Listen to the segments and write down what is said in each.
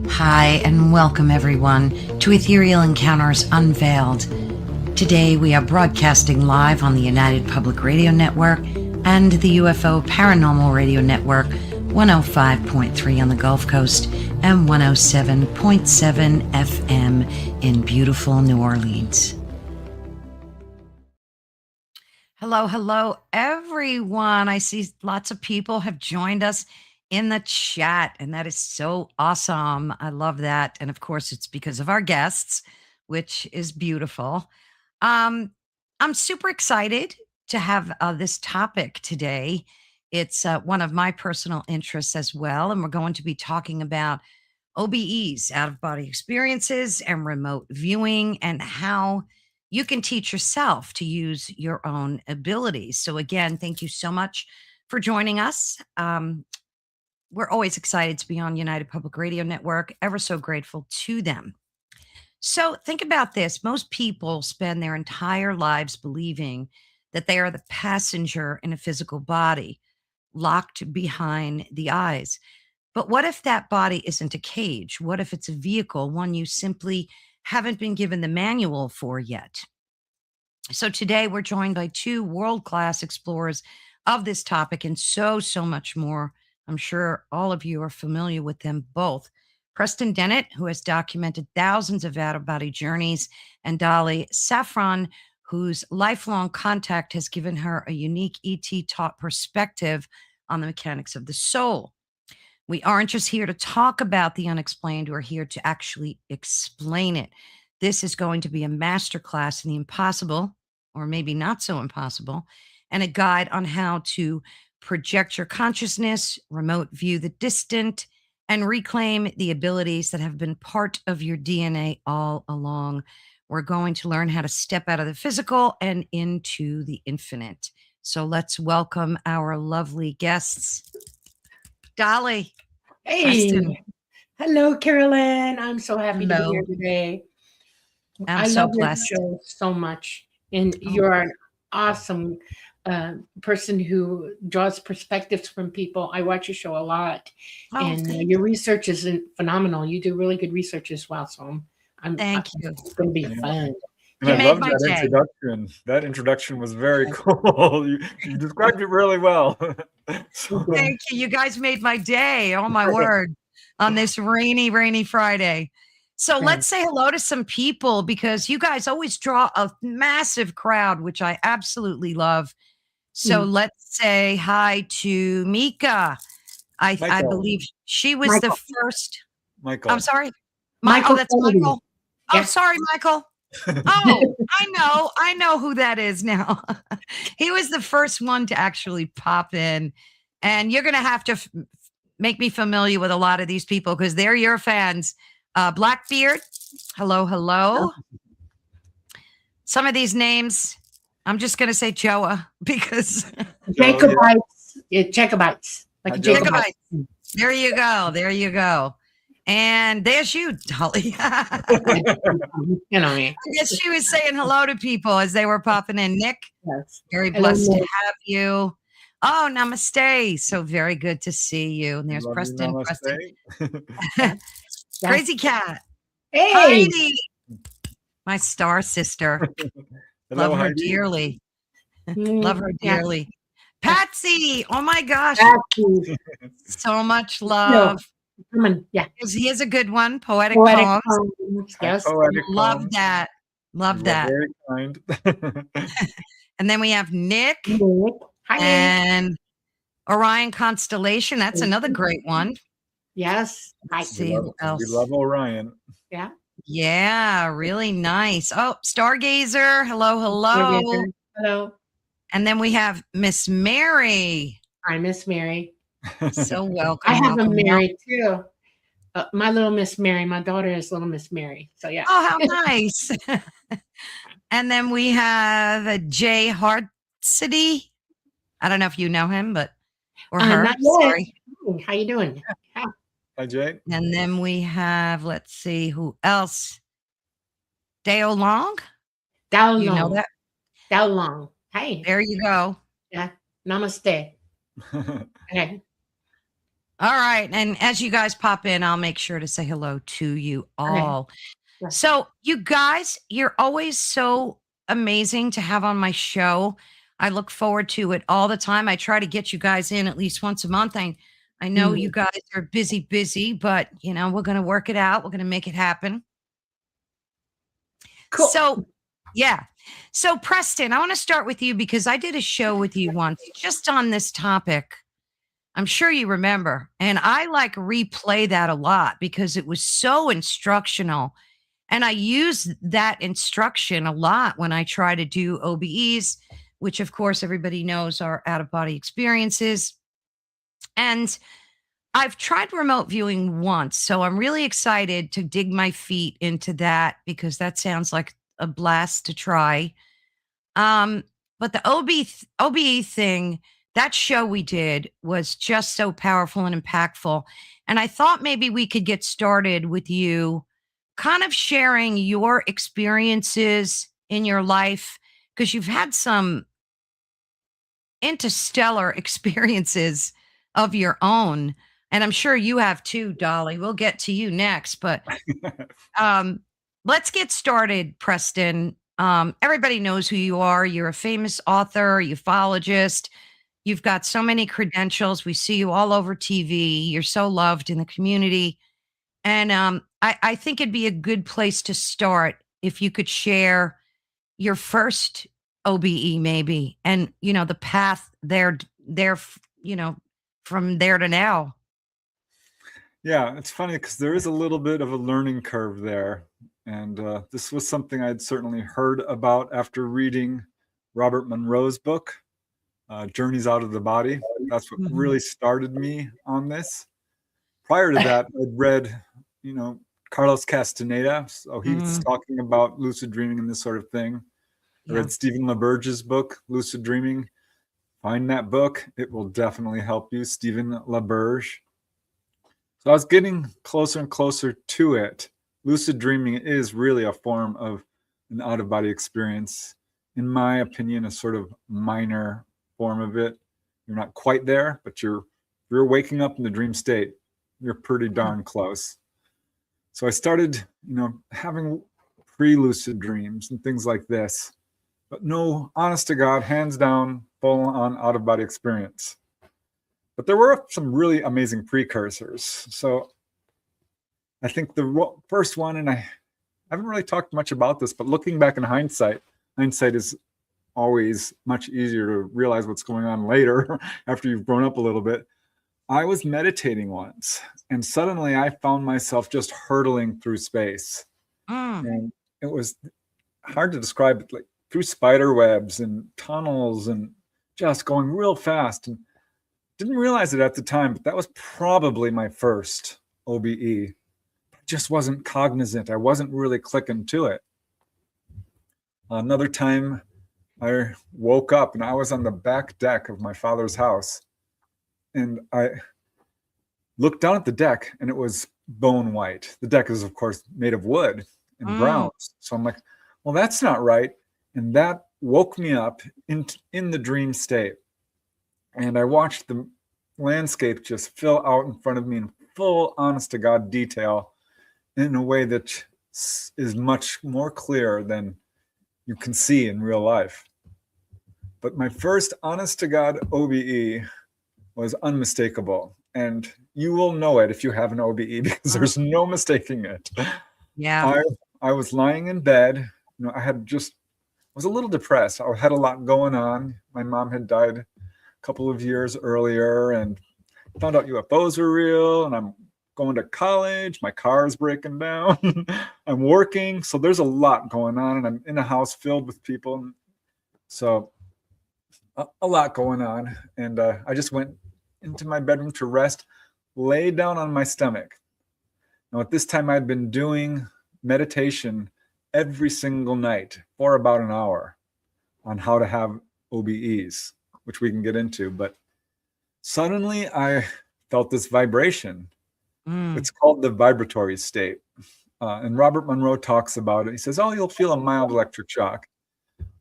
Hi, and welcome everyone to Ethereal Encounters Unveiled. Today we are broadcasting live on the United Public Radio Network and the UFO Paranormal Radio Network, 105.3 on the Gulf Coast and 107.7 FM in beautiful New Orleans. Hello, everyone. I see lots of people have joined us in the chat, and that is so awesome. I love that. And of course, it's because of our guests, which is beautiful. I'm super excited to have this topic today. It's one of my personal interests as well. And we're going to be talking about OBEs, out of body experiences, and remote viewing, and how you can teach yourself to use your own abilities. So, again, thank you so much for joining us. We're always excited to be on United Public Radio Network, ever so grateful to them. So think about this. Most people spend their entire lives believing that they are the passenger in a physical body, locked behind the eyes. But what if that body isn't a cage? What if it's a vehicle, one you simply haven't been given the manual for yet? So today we're joined by two world-class explorers of this topic and so much more. I'm sure all of you are familiar with them both. Preston Dennett, who has documented thousands of out-of-body journeys, and Dolly Safran, whose lifelong contact has given her a unique ET-taught perspective on the mechanics of the soul. We aren't just here to talk about the unexplained, we're here to actually explain it. This is going to be a masterclass in the impossible, or maybe not so impossible, and a guide on how to project your consciousness, remote view the distant, and reclaim the abilities that have been part of your DNA all along. We're going to learn how to step out of the physical and into the infinite. So let's welcome our lovely guests. Dolly. Hey. Preston. Hello, Carolyn. I'm so happy to be Hello. here today. I'm so love your blessed. show so much. And you're an awesome person who draws perspectives from people. I watch your show a lot. And your research is phenomenal. You do really good research as well. So Thank you. It's going to be fun. And I love that introduction. That introduction was very cool. You described it really well. Thank you. You guys made my day. Oh, my word. On this rainy Friday. So let's say hello to some people, because you guys always draw a massive crowd, which I absolutely love. So let's say hi to Mika. I believe she was the first. Michael. I'm sorry. Michael. Oh, that's Michael. Yeah. Oh, sorry, Michael. Oh, I know who that is now. He was the first one to actually pop in, and you're going to have to make me familiar with a lot of these people because they're your fans. Blackbeard. Hello. Some of these names, I'm just going to say Joa because Jacobites. Yeah, Jacobites. Like Jacobites. There you go. And there's you, Dolly. You know me. I guess she was saying hello to people as they were popping in. Nick, Yes. very blessed to have you. Oh, namaste. So very good to see you. And there's Preston. Crazy Cat. Hey. Heidi, my star sister. Hello, Love her Heidi. dearly. Love her dearly. Patsy. Oh my gosh. Patsy. So much love. Come on. Yeah. Here's a good one. Poetic poems. Yes. Love that. Very kind. And then we have Nick. Hi, and Orion Constellation. That's another great one. Yes. Let's see who else. We love Orion. Yeah. Yeah, really nice. Oh, Stargazer. Hello. Stargazer. Hello. And then we have Miss Mary. Hi, Miss Mary. So welcome. I have a Mary too. My little Miss Mary. My daughter is little Miss Mary. So yeah. Oh, how nice. And then we have a Jay Hartsity. I don't know if you know him, or her. Not yet. Sorry. How you doing? Hi, Jay. And then we have, let's see, who else? Dao Long? Dao You Long. know that? Dao Long. Hey. There you go. Yeah. Namaste. Okay. All right. And as you guys pop in, I'll make sure to say hello to you all. Yeah. So, you guys, you're always so amazing to have on my show. I look forward to it all the time. I try to get you guys in at least once a month. I know you guys are busy, but we're going to work it out. We're going to make it happen. Cool. So, yeah. So, Preston, I want to start with you because I did a show with you once just on this topic. I'm sure you remember. And I replay that a lot because it was so instructional. And I use that instruction a lot when I try to do OBEs, which of course everybody knows are out of body experiences. And I've tried remote viewing once. So I'm really excited to dig my feet into that because that sounds like a blast to try. But the OBE thing, that show we did was just so powerful and impactful. And I thought maybe we could get started with you kind of sharing your experiences in your life because you've had some interstellar experiences of your own. And I'm sure you have too, Dolly. We'll get to you next. But let's get started, Preston. Everybody knows who you are. You're a famous author, ufologist. You've got so many credentials. We see you all over TV. You're so loved in the community. And I think it'd be a good place to start if you could share your first OBE, maybe, and the path there, from there to now. Yeah, it's funny because there is a little bit of a learning curve there. And this was something I'd certainly heard about after reading Robert Monroe's book, Journeys Out of the Body. That's what really started me on this. Prior to that, I'd read, Carlos Castaneda. So he was talking about lucid dreaming and this sort of thing. I read Stephen LaBerge's book, Lucid Dreaming. Find that book. It will definitely help you, Stephen LaBerge. So I was getting closer and closer to it. Lucid dreaming is really a form of an out-of-body experience. In my opinion, a sort of minor form of it. You're not quite there, but you're waking up in the dream state. You're pretty darn close. So I started, having pre-lucid dreams and things like this, but no, honest to God, hands down, full-on out-of-body experience. But there were some really amazing precursors. So I think the first one, and I haven't really talked much about this, but looking back in hindsight is always much easier to realize what's going on later after you've grown up a little bit. I was meditating once, and suddenly I found myself just hurtling through space. And it was hard to describe it, like through spider webs and tunnels and just going real fast. And didn't realize it at the time, but that was probably my first OBE. I just wasn't cognizant. I wasn't really clicking to it. Another time I woke up and I was on the back deck of my father's house. And I looked down at the deck and it was bone white. The deck is, of course, made of wood and browns. So I'm like, well, that's not right. And that woke me up in the dream state. And I watched the landscape just fill out in front of me in full, honest to God detail in a way that is much more clear than you can see in real life. But my first honest to God OBE was unmistakable. And you will know it if you have an OBE because there's no mistaking it. Yeah. I was lying in bed. I was a little depressed. I had a lot going on. My mom had died a couple of years earlier and found out UFOs were real. And I'm going to college. My car is breaking down. I'm working. So there's a lot going on. And I'm in a house filled with people. So a lot going on. And I just went into my bedroom to rest, lay down on my stomach. Now, at this time, I'd been doing meditation every single night for about an hour on how to have OBEs, which we can get into. But suddenly I felt this vibration. It's called the vibratory state. And Robert Monroe talks about it. He says, you'll feel a mild electric shock.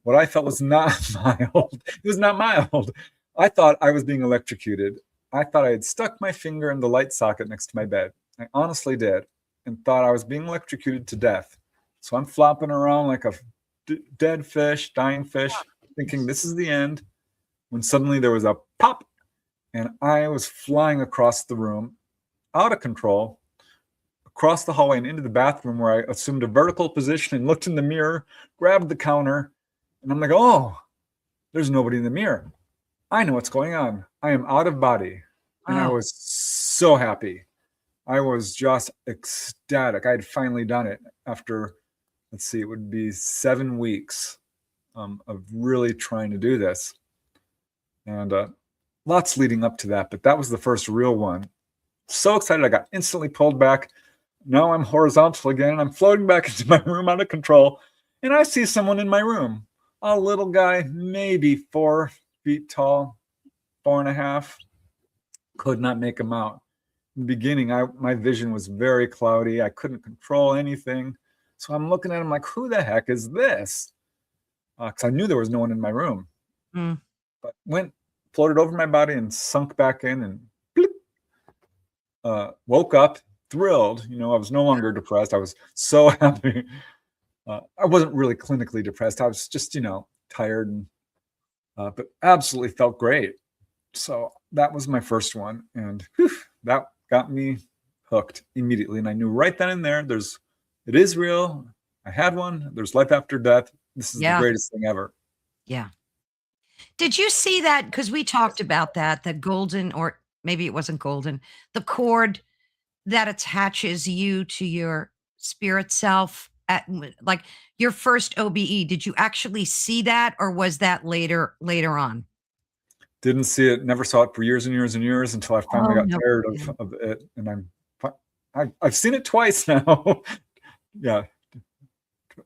What I felt was not mild. It was not mild. I thought I was being electrocuted. I thought I had stuck my finger in the light socket next to my bed. I honestly did, and thought I was being electrocuted to death. So I'm flopping around like a dead fish, dying fish, thinking this is the end, when suddenly there was a pop, and I was flying across the room, out of control, across the hallway and into the bathroom, where I assumed a vertical position and looked in the mirror, grabbed the counter, and I'm like, oh, there's nobody in the mirror. I know what's going on. I am out of body. And I was so happy. I was just ecstatic. I had finally done it after, let's see, it would be 7 weeks of really trying to do this. And lots leading up to that, but that was the first real one. So excited, I got instantly pulled back. Now I'm horizontal again, and I'm floating back into my room out of control. And I see someone in my room, a little guy, maybe 4 feet tall, 4.5. Could not make him out. In the beginning, my vision was very cloudy. I couldn't control anything. So I'm looking at him like, who the heck is this? Because I knew there was no one in my room. But floated over my body and sunk back in, and bloop, woke up thrilled. I was no longer depressed. I was so happy. I wasn't really clinically depressed. I was just, tired, and but absolutely felt great. So that was my first one, and whew, that got me hooked immediately. And I knew right then and there, it is real. I had one. There's life after death. This is the greatest thing ever. Yeah. Did you see that? Because we talked about that golden, or maybe it wasn't golden, the cord that attaches you to your spirit self at like your first OBE. Did you actually see that, or was that later on? Didn't see it. Never saw it for years and years and years until I finally got tired of it. And I've seen it twice now. Yeah,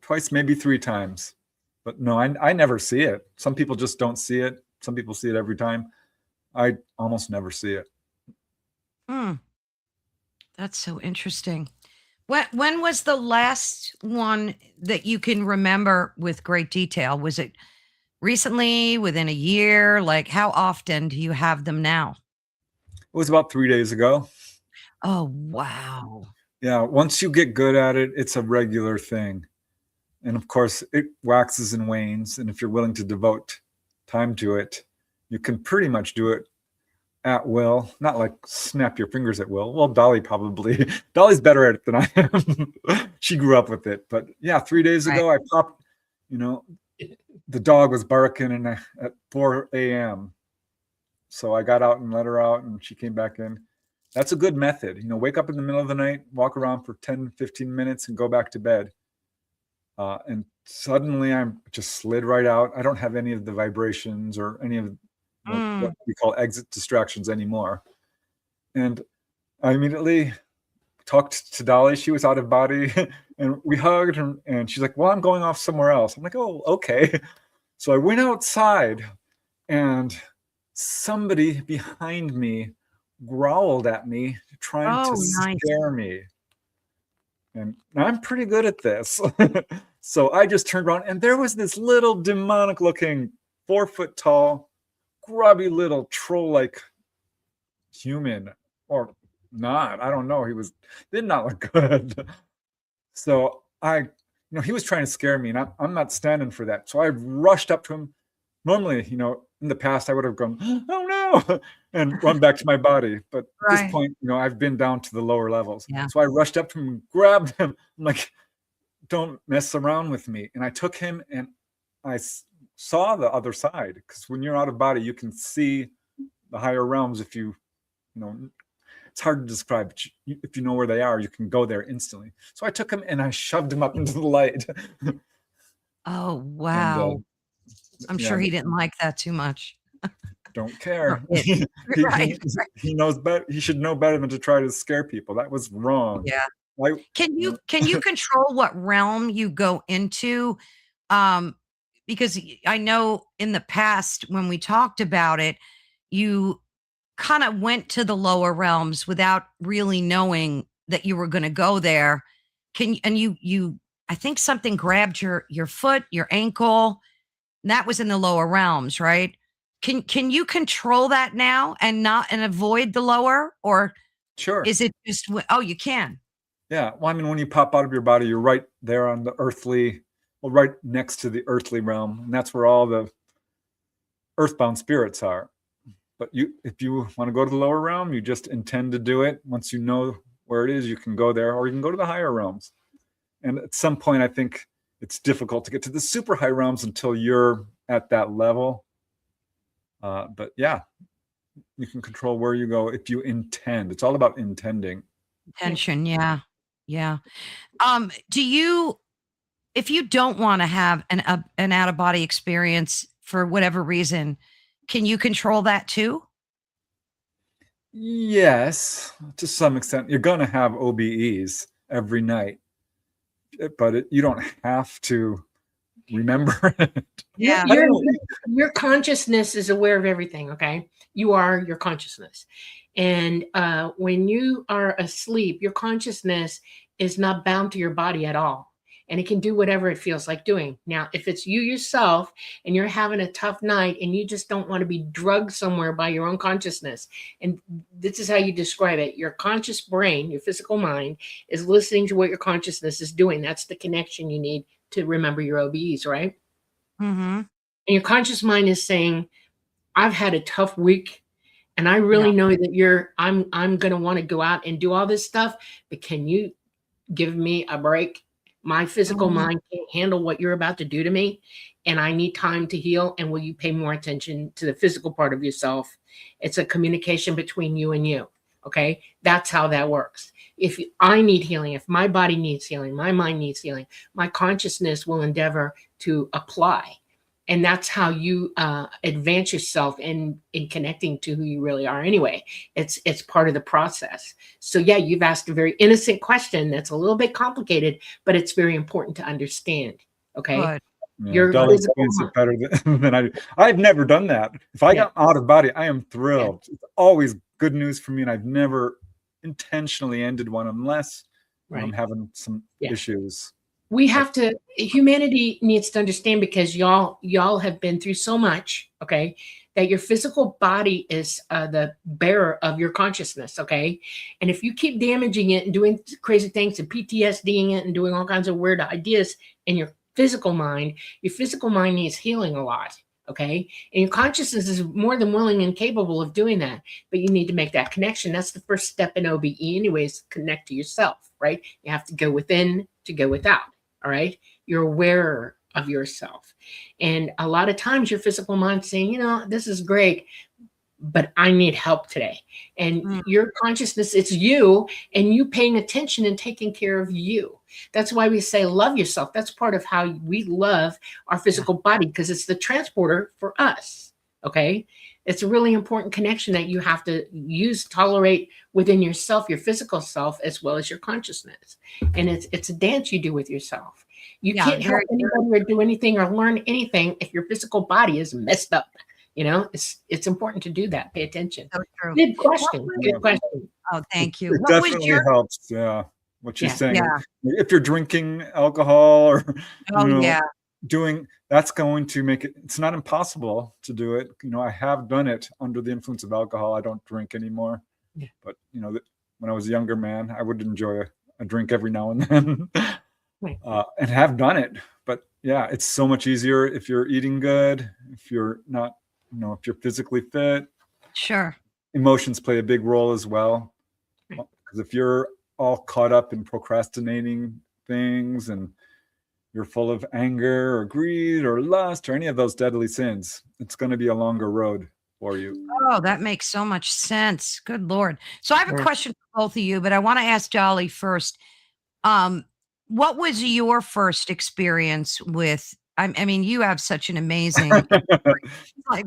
twice, maybe 3 times. But no, I never see it. Some people just don't see it. Some people see it every time. I almost never see it. That's so interesting. When was the last one that you can remember with great detail? Was it recently, within a year? Like, how often do you have them now? It was about 3 days ago. Oh, wow. Yeah, once you get good at it, it's a regular thing. And of course, it waxes and wanes. And if you're willing to devote time to it, you can pretty much do it at will. Not like snap your fingers at will. Well, Dolly's better at it than I am. She grew up with it. But yeah, 3 days ago, I popped, the dog was barking at 4 a.m. So I got out and let her out, and she came back in. That's a good method. Wake up in the middle of the night, walk around for 10, 15 minutes, and go back to bed. And suddenly I'm just slid right out. I don't have any of the vibrations or any of what we call exit distractions anymore. And I immediately talked to Dolly. She was out of body, and we hugged, and she's like, well, I'm going off somewhere else. I'm like, oh, okay. So I went outside, and somebody behind me growled at me, trying to scare me. And I'm pretty good at this. So I just turned around, and there was this little demonic looking 4 foot tall, grubby little troll like human, or not. I don't know. Did not look good. So he was trying to scare me, and I'm not standing for that. So I rushed up to him. Normally, in the past, I would have gone, oh no, and run back to my body. But at this point, I've been down to the lower levels. Yeah. So I rushed up to him and grabbed him. I'm like, don't mess around with me. And I took him, and I saw the other side, because when you're out of body, you can see the higher realms. If it's hard to describe. If you know where they are, you can go there instantly. So I took him, and I shoved him up into the light. Oh, wow. And, I'm sure he didn't like that too much. Don't care. He knows better. He should know better than to try to scare people. That was wrong. Yeah. Can you control what realm you go into? Because I know in the past when we talked about it, you kind of went to the lower realms without really knowing that you were going to go there. I think something grabbed your foot, your ankle. That was in the lower realms, right? Can you control that now and avoid the lower, or Sure. is it just, oh, you can? Yeah. Well, I mean, when you pop out of your body, you're right there on the earthly, well, right next to the earthly realm. And that's where all the earthbound spirits are. But if you want to go to the lower realm, you just intend to do it. Once you know where it is, you can go there, or you can go to the higher realms. And at some point, I think it's difficult to get to the super high realms until you're at that level. But yeah, you can control where you go if you intend. It's all about intending. Intention, yeah. Yeah. If you don't want to have an out of body experience for whatever reason, can you control that too? Yes, to some extent. You're going to have OBEs every night, but you don't have to remember it. Yeah. Your consciousness is aware of everything, okay? You are your consciousness. And when you are asleep, your consciousness is not bound to your body at all. And it can do whatever it feels like doing. Now, if it's you yourself and you're having a tough night and you just don't want to be drugged somewhere by your own consciousness, and this is how you describe it, your conscious brain, your physical mind, is listening to what your consciousness is doing. That's the connection you need to remember your OBEs, right? Mm-hmm. And your conscious mind is saying, I've had a tough week. And I really know that I'm going to want to go out and do all this stuff, but can you give me a break? My physical mind can't handle what you're about to do to me, and I need time to heal. And will you pay more attention to the physical part of yourself? It's a communication between you and you. Okay. That's how that works. If I need healing, if my body needs healing, my mind needs healing, my consciousness will endeavor to apply. And that's how you advance yourself in connecting to who you really are anyway. It's part of the process. So yeah, you've asked a very innocent question that's a little bit complicated, but it's very important to understand. Okay. Good. Yeah, Dolly explains it better than I do. I've never done that. If I got out of body, I am thrilled. It's always good news for me. And I've never intentionally ended one unless I'm having some issues. We have to, humanity needs to understand, because y'all have been through so much, okay, that your physical body is the bearer of your consciousness, okay? And if you keep damaging it and doing crazy things and PTSDing it and doing all kinds of weird ideas in your physical mind needs healing a lot, okay? And your consciousness is more than willing and capable of doing that, but you need to make that connection. That's the first step in OBE anyways, connect to yourself, right? You have to go within to go without. All right. You're aware of yourself. And a lot of times your physical mind's saying, this is great, but I need help today. And your consciousness, it's you and you paying attention and taking care of you. That's why we say love yourself. That's part of how we love our physical body, because it's the transporter for us. Okay. It's a really important connection that you have to tolerate within yourself, your physical self, as well as your consciousness. And it's a dance you do with yourself. You can't help anybody or do anything or learn anything if your physical body is messed up. It's important to do that. Pay attention. So true. Good question. Good question. Oh, thank you. It definitely helps. Yeah. What she's saying. Yeah. If you're drinking alcohol or doing, that's going to make it, it's not impossible to do it. I have done it under the influence of alcohol. I don't drink anymore, but when I was a younger man, I would enjoy a drink every now and then and have done it. But yeah, it's so much easier if you're eating good, if you're not, if you're physically fit. Sure. Emotions play a big role as well. Because if you're all caught up in procrastinating things and you're full of anger or greed or lust or any of those deadly sins, it's going to be a longer road for you. Oh, that makes so much sense. Good Lord. So I have a question for both of you, but I want to ask Dolly first. What was your first experience with, I mean, you have such an amazing, Sorry,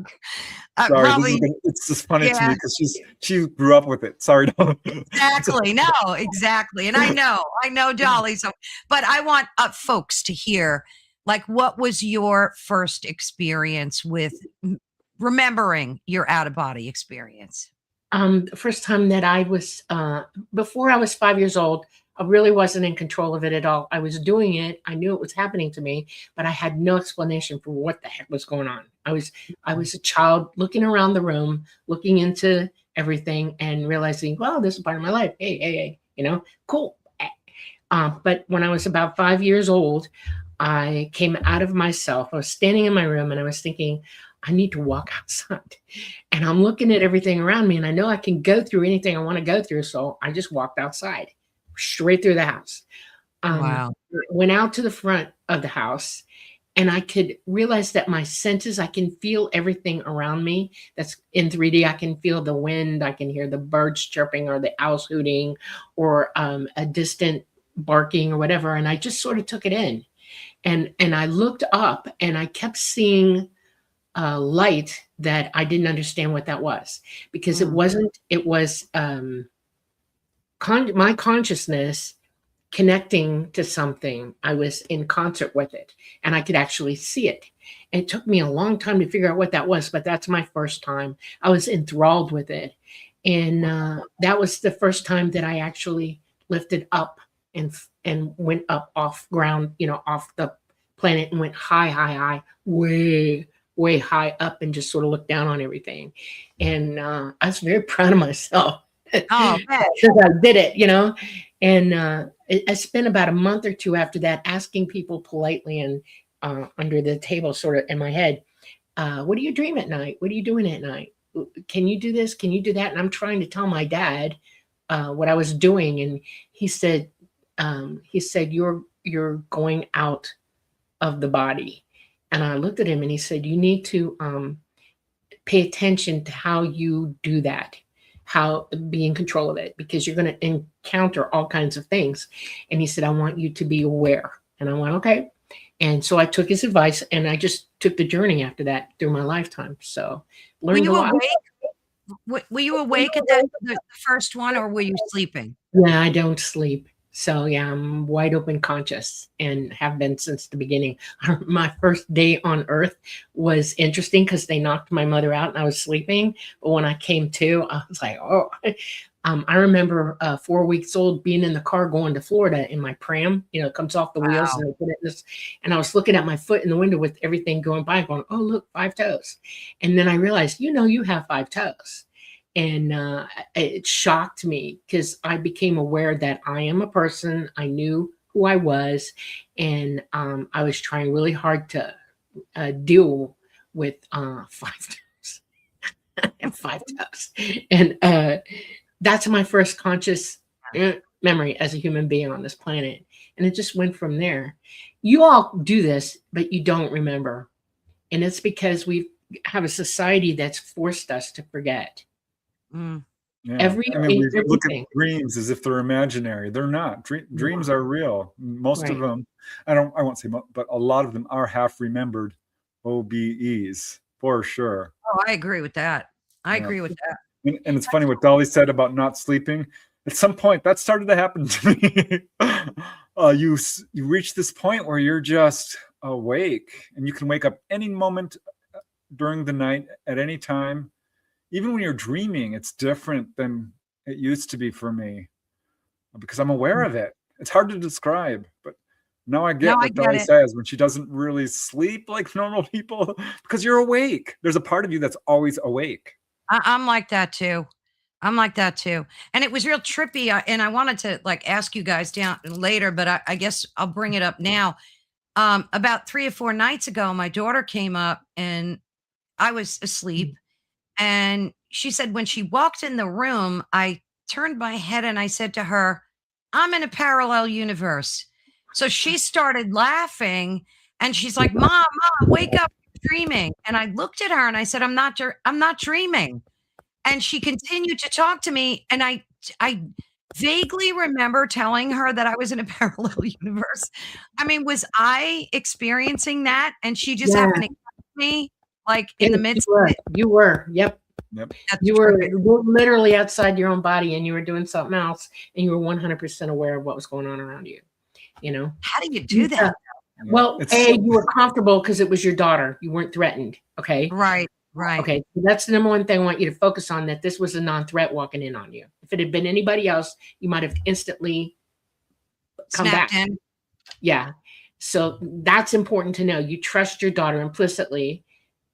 it's just funny to me because she grew up with it. Sorry. Exactly. No, exactly. And I know Dolly. So, but I want folks to hear, what was your first experience with remembering your out of body experience? The first time that I was, before I was 5 years old, I really wasn't in control of it at all. I was doing it. I knew it was happening to me, but I had no explanation for what the heck was going on. I was a child looking around the room, looking into everything and realizing, well, this is part of my life. Hey, cool. But when I was about 5 years old, I came out of myself. I was standing in my room and I was thinking, I need to walk outside. And I'm looking at everything around me and I know I can go through anything I want to go through. So I just walked outside, straight through the house. Wow. Went out to the front of the house and I could realize that my senses, I can feel everything around me that's in 3D. I can feel the wind. I can hear the birds chirping or the owls hooting or a distant barking or whatever. And I just sort of took it in. And I looked up and I kept seeing light that I didn't understand what that was, because it was my consciousness connecting to something. I was in concert with it and I could actually see it. And it took me a long time to figure out what that was, but that's my first time. I was enthralled with it. And that was the first time that I actually lifted up and went up off ground, off the planet, and went high, way high up, and just sort of looked down on everything. And I was very proud of myself. Oh, because I did it, and I spent about a month or two after that asking people politely and under the table, sort of in my head, what do you dream at night? What are you doing at night? Can you do this? Can you do that? And I'm trying to tell my dad what I was doing. And he said, you're going out of the body. And I looked at him and he said, you need to pay attention to how you do that, how be in control of it, because you're going to encounter all kinds of things. And he said, I want you to be aware. And I went, okay. And so I took his advice and I just took the journey after that through my lifetime. So learned a lot. Were you awake at the first one, or were you sleeping? Yeah, I don't sleep. So yeah, I'm wide open conscious and have been since the beginning. My first day on Earth was interesting because they knocked my mother out and I was sleeping. But when I came to, I was like, oh. I remember 4 weeks old being in the car going to Florida in my pram. It comes off the wheels and I put it in this. And I was looking at my foot in the window with everything going by, going, oh, look, 5 toes. And then I realized, you have 5 toes. And it shocked me because I became aware that I am a person. I knew who I was. And I was trying really hard to deal with 5 toes and 5 toes. And that's my first conscious memory as a human being on this planet. And it just went from there. You all do this, but you don't remember. And it's because we have a society that's forced us to forget. Mm. Yeah. We look at dreams as if they're imaginary. They're not. Dreams are real. Most of them, I won't say most, but a lot of them are half remembered OBEs for sure. Oh, I agree with that. I agree with that. And it's funny what Dolly said about not sleeping. At some point, that started to happen to me. You reach this point where you're just awake, and you can wake up any moment during the night at any time. Even when you're dreaming, it's different than it used to be for me because I'm aware of it. It's hard to describe, but now I get what Dolly says when she doesn't really sleep like normal people because you're awake. There's a part of you that's always awake. I'm like that too. And it was real trippy. And I wanted to ask you guys down later, but I guess I'll bring it up now. About 3 or 4 nights ago, my daughter came up and I was asleep. And she said, when she walked in the room, I turned my head and I said to her, I'm in a parallel universe. So she started laughing and she's like, Mom, wake up, you're dreaming. And I looked at her and I said, I'm not dreaming. And she continued to talk to me. And I vaguely remember telling her that I was in a parallel universe. I mean, was I experiencing that? And she just happened to catch me in the midst of it. You were. Yep. You were literally outside your own body and you were doing something else and you were 100% aware of what was going on around you. How do you do that? Well, you were comfortable because it was your daughter. You weren't threatened. Okay. Right. Okay. So that's the number one thing I want you to focus on, that this was a non-threat walking in on you. If it had been anybody else, you might have instantly come back. In. Yeah. So that's important to know. You trust your daughter implicitly.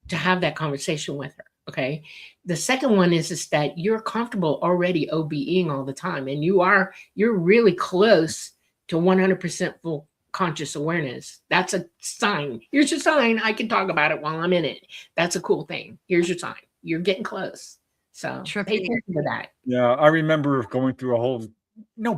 to have that conversation with her. Okay. The second one is that you're comfortable already OBEing all the time, and you're really close to 100% full conscious awareness. That's a sign. Here's your sign. I can talk about it while I'm in it. That's a cool thing. Here's your sign. You're getting close. So pay attention to that. Yeah, I remember going through a whole,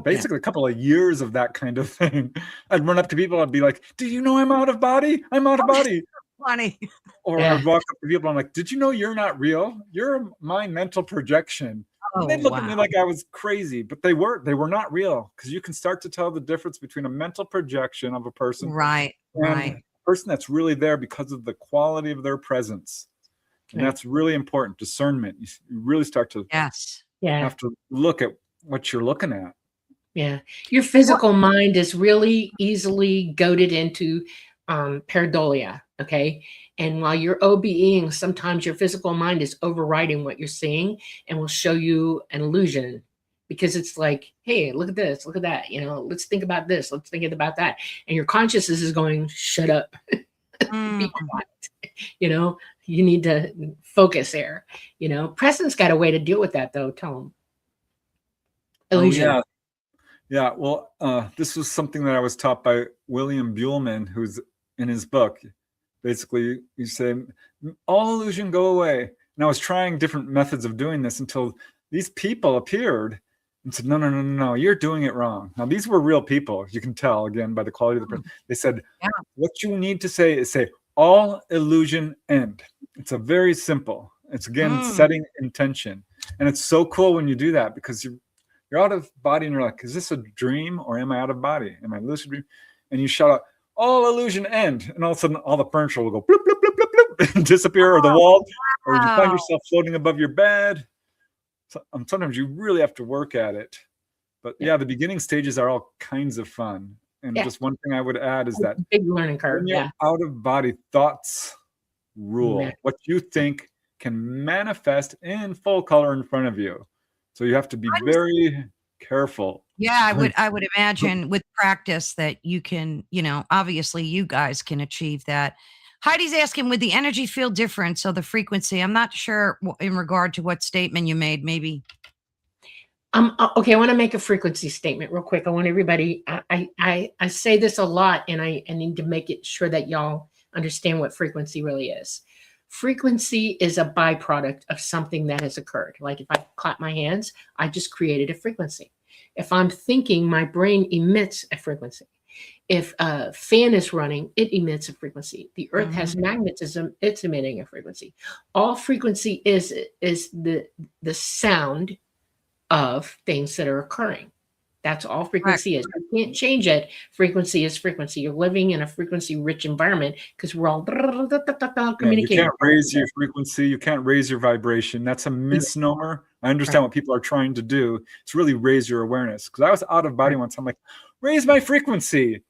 basically a couple of years of that kind of thing. I'd run up to people. I'd be like, "Do you know I'm out of body? I'm out of body." Funny. Or I'd walk up to people. I'm like, "Did you know you're not real? You're my mental projection." And they'd look at me like I was crazy, but they were not real, because you can start to tell the difference between a mental projection of a person, right, and a person that's really there because of the quality of their presence. And that's really important. Discernment. You really start to have to look at what you're looking at. Yeah. Your physical mind is really easily goaded into pareidolia. Okay. And while you're OBEing, sometimes your physical mind is overriding what you're seeing and will show you an illusion, because it's like, hey, look at this, look at that. Let's think about this. Let's think about that. And your consciousness is going, shut up. Be quiet. You need to focus there. Preston's got a way to deal with that, though. Tell him. Illusion. Oh, yeah. Well, this was something that I was taught by William Buhlman, who's in his book. Basically, you say, all illusion, go away. And I was trying different methods of doing this until these people appeared and said, no, you're doing it wrong. Now, these were real people. You can tell, again, by the quality of the person. They said, what you need to say is say, all illusion end. It's a very simple. It's, again, setting intention. And it's so cool when you do that, because you're out of body and you're like, is this a dream or am I out of body? Am I lucid dream? And you shout out, all illusion end. And all of a sudden, all the furniture will go bloop, bloop, bloop, bloop, bloop, and disappear, or the wall, or you find yourself floating above your bed. So, sometimes you really have to work at it. But yeah, the beginning stages are all kinds of fun. And just one thing I would add is that big learning curve. When you're out of body, thoughts rule. What you think can manifest in full color in front of you. So you have to be very careful. Yeah, I would imagine with practice that you can, obviously you guys can achieve that. Heidi's asking, would the energy feel different? So the frequency, I'm not sure in regard to what statement you made, maybe. Okay, I want to make a frequency statement real quick. I want everybody, I say this a lot, and I need to make it sure that y'all understand what frequency really is. Frequency is a byproduct of something that has occurred. Like if I clap my hands, I just created a frequency. If I'm thinking, my brain emits a frequency. If a fan is running, it emits a frequency. The earth has magnetism, it's emitting a frequency. All frequency is the sound of things that are occurring. That's all frequency is. You can't change it. Frequency is frequency. You're living in a frequency-rich environment because we're all communicating. You can't raise your frequency. You can't raise your vibration. That's a misnomer. I understand what people are trying to do. It's really raise your awareness. Because I was out of body once. I'm like, raise my frequency.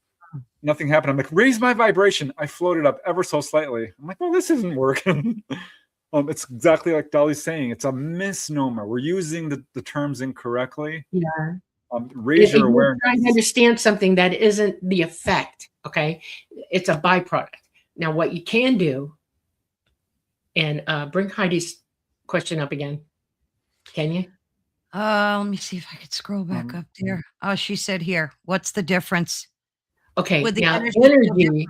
Nothing happened. I'm like, raise my vibration. I floated up ever so slightly. I'm like, well, this isn't working. It's exactly like Dolly's saying. It's a misnomer. We're using the terms incorrectly. Yeah. Raise your awareness. Trying to understand something that isn't the effect. Okay, it's a byproduct. Now, what you can do, and bring Heidi's question up again. Can you? Let me see if I could scroll back up there. Oh, she said here. What's the difference? Okay, now energy.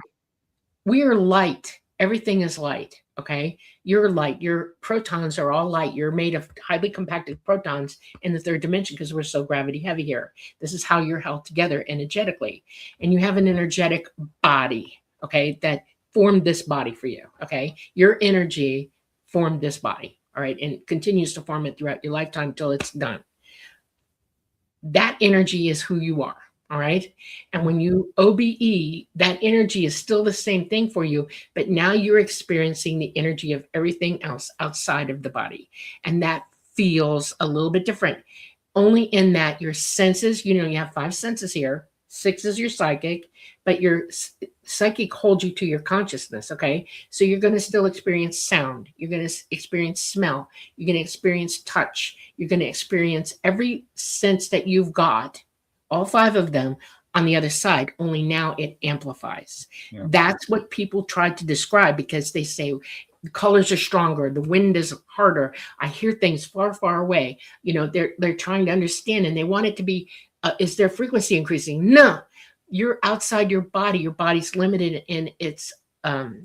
We are light. Everything is light. Okay, you're light. Your protons are all light. You're made of highly compacted protons in the third dimension because we're so gravity heavy here. This is how you're held together energetically. And you have an energetic body, okay, that formed this body for you, okay? Your energy formed this body, all right, and continues to form it throughout your lifetime until it's done. That energy is who you are. All right. And when you OBE, that energy is still the same thing for you, but now you're experiencing the energy of everything else outside of the body. And that feels a little bit different. Only in that your senses, you have 5 senses here. 6 is your psychic, but your psychic holds you to your consciousness. Okay. So you're going to still experience sound. You're going to experience smell. You're going to experience touch. You're going to experience every sense that you've got. All 5 of them on the other side, only now it amplifies. Yeah. That's what people try to describe because they say The colors are stronger. The wind is harder. I hear things far, far away. You know, they're trying to understand, and they want it to be, is their frequency increasing? No, you're outside your body. Your body's limited in its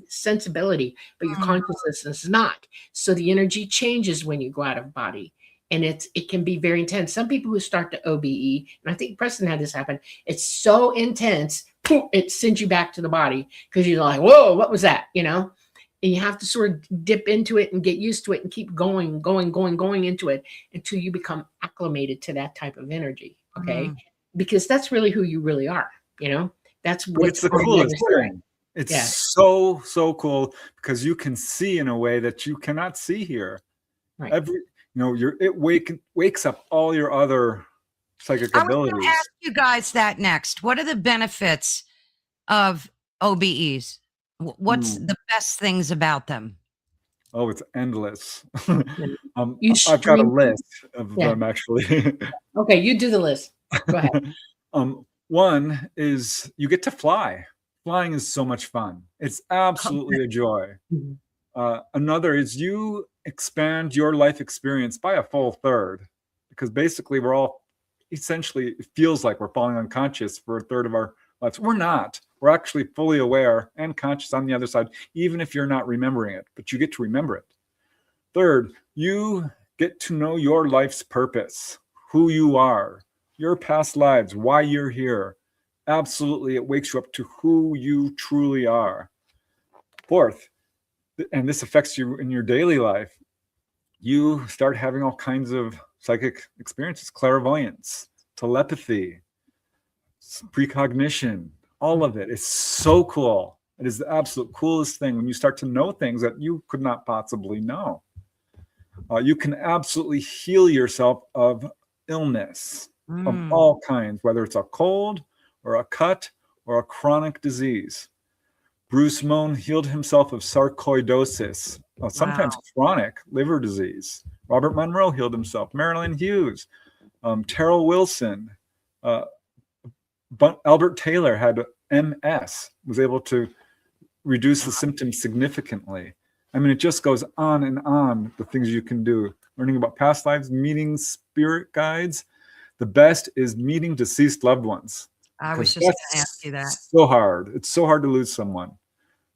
sensibility, but your consciousness is not. So the energy changes when you go out of body. And it can be very intense. Some people who start to OBE, and I think Preston had this happen, it's so intense, it sends you back to the body because you're like, whoa, what was that? You know? And you have to sort of dip into it and get used to it and keep going into it until you become acclimated to that type of energy. Okay. Because that's really who you really are. You know, that's what's the coolest thing. It's so cool because you can see in a way that you cannot see here. Right. It wakes up all your other psychic abilities. I was going to ask you guys that next. What are the benefits of OBEs? What's the best things about them? Oh, it's endless. I've got a list of them, actually. Okay, you do the list. Go ahead. One is you get to fly. Flying is so much fun. It's absolutely a joy. Another is you expand your life experience by a full third, because basically we're all essentially, it feels like we're falling unconscious for a third of our lives. We're not. We're actually fully aware and conscious on the other side, even if you're not remembering it, but you get to remember it. Third, you get to know your life's purpose, who you are, your past lives, why you're here. Absolutely, it wakes you up to who you truly are. Fourth, and this affects you in your daily life, you start having all kinds of psychic experiences, clairvoyance, telepathy, precognition, all of it is so cool. It is the absolute coolest thing when you start to know things that you could not possibly know. You can absolutely heal yourself of illness of all kinds, whether it's a cold or a cut or a chronic disease. Bruce Moan healed himself of sarcoidosis, sometimes chronic liver disease. Robert Monroe healed himself. Marilyn Hughes, Terrell Wilson, Albert Taylor had MS, was able to reduce the symptoms significantly. I mean, it just goes on, the things you can do. Learning about past lives, meeting spirit guides. The best is meeting deceased loved ones. I was just going to ask you that. So hard. It's so hard to lose someone.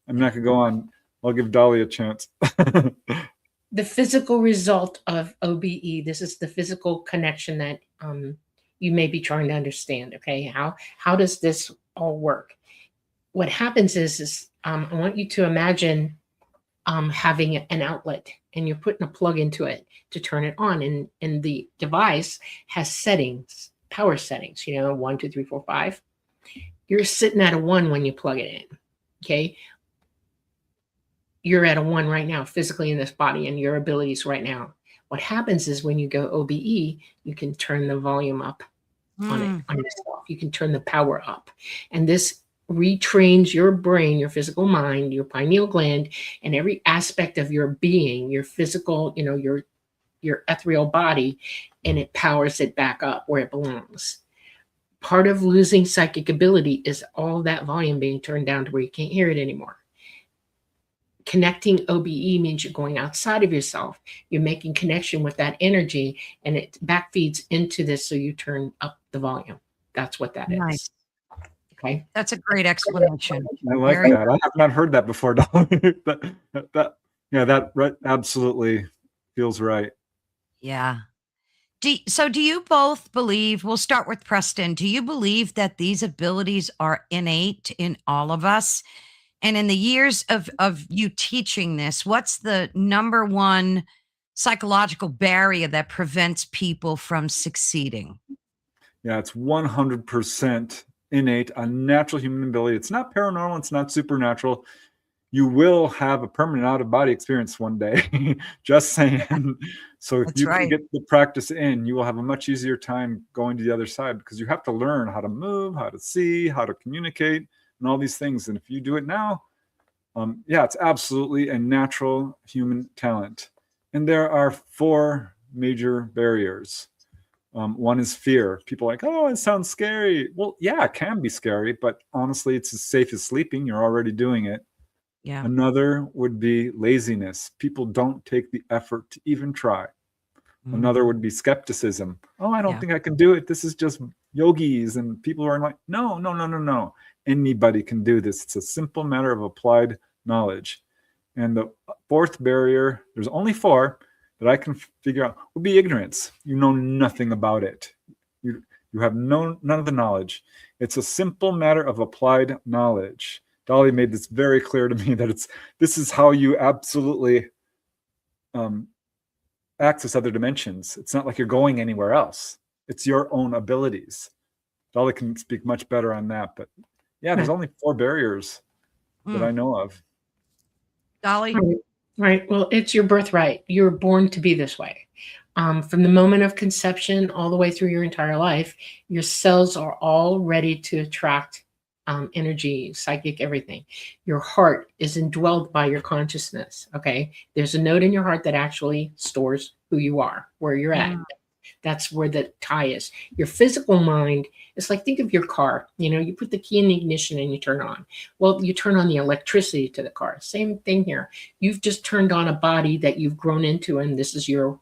I'm not going to go on. I'll give Dolly a chance. The physical result of OBE, this is the physical connection that you may be trying to understand. Okay, how does this all work? What happens is I want you to imagine having an outlet, and you're putting a plug into it to turn it on, and the device has settings, power settings. 1, 2, 3, 4, 5. You're sitting at a 1 when you plug it in. Okay. You're at a 1 right now, physically in this body, and your abilities right now. What happens is when you go OBE, you can turn the volume up on it, on yourself. You can turn the power up. And this retrains your brain, your physical mind, your pineal gland, and every aspect of your being, your physical, your ethereal body, and it powers it back up where it belongs. Part of losing psychic ability is all that volume being turned down to where you can't hear it anymore. Connecting OBE means you're going outside of yourself. You're making connection with that energy, and it back feeds into this, so you turn up the volume. That's what that is. Okay. That's a great explanation. I like that. I have not heard that before, Dolly. that absolutely feels right. Yeah. So do you both believe, we'll start with Preston, do you believe that these abilities are innate in all of us? And in the years of you teaching this, what's the number one psychological barrier that prevents people from succeeding? Yeah, it's 100% innate, a natural human ability. It's not paranormal. It's not supernatural. You will have a permanent out-of-body experience one day. Just saying. So if you can get the practice in, you will have a much easier time going to the other side, because you have to learn how to move, how to see, how to communicate, and all these things. And if you do it now, it's absolutely a natural human talent. And there are 4 major barriers. One is fear. People are like, oh, it sounds scary. Well, yeah, it can be scary, but honestly, it's as safe as sleeping. You're already doing it. Yeah. Another would be laziness. People don't take the effort to even try. Another would be skepticism. Oh, I don't think I can do it. This is just yogis and people are like, no, no, no, no, no. Anybody can do this. It's a simple matter of applied knowledge. And the fourth barrier, there's only four that I can figure out, would be ignorance. You know nothing about it. You have none of the knowledge. It's a simple matter of applied knowledge. Dolly made this very clear to me that this is how you absolutely access other dimensions. It's not like you're going anywhere else. It's your own abilities. Dolly can speak much better on that, but yeah, there's only four barriers that I know of. Dolly? Right. Well, it's your birthright. You're born to be this way. From the moment of conception all the way through your entire life, your cells are all ready to attract energy, psychic, everything. Your heart is indwelled by your consciousness. Okay. There's a node in your heart that actually stores who you are, where you're at. That's where the tie is. Your physical mind is like, think of your car. You know, you put the key in the ignition and you turn on. Well, you turn on the electricity to the car. Same thing here. You've just turned on a body that you've grown into, and this is your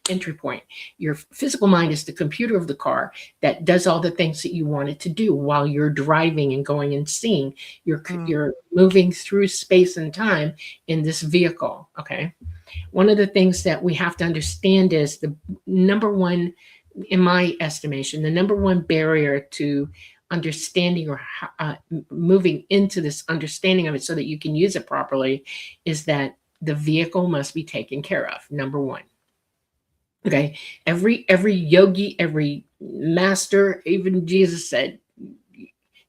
entry point. Your physical mind is the computer of the car that does all the things that you want it to do while you're driving and going and seeing. You're moving through space and time in this vehicle. Okay. One of the things that we have to understand is the number one, in my estimation, the number one barrier to understanding or moving into this understanding of it so that you can use it properly is that the vehicle must be taken care of. Number one. Okay. Every yogi, every master, even Jesus said,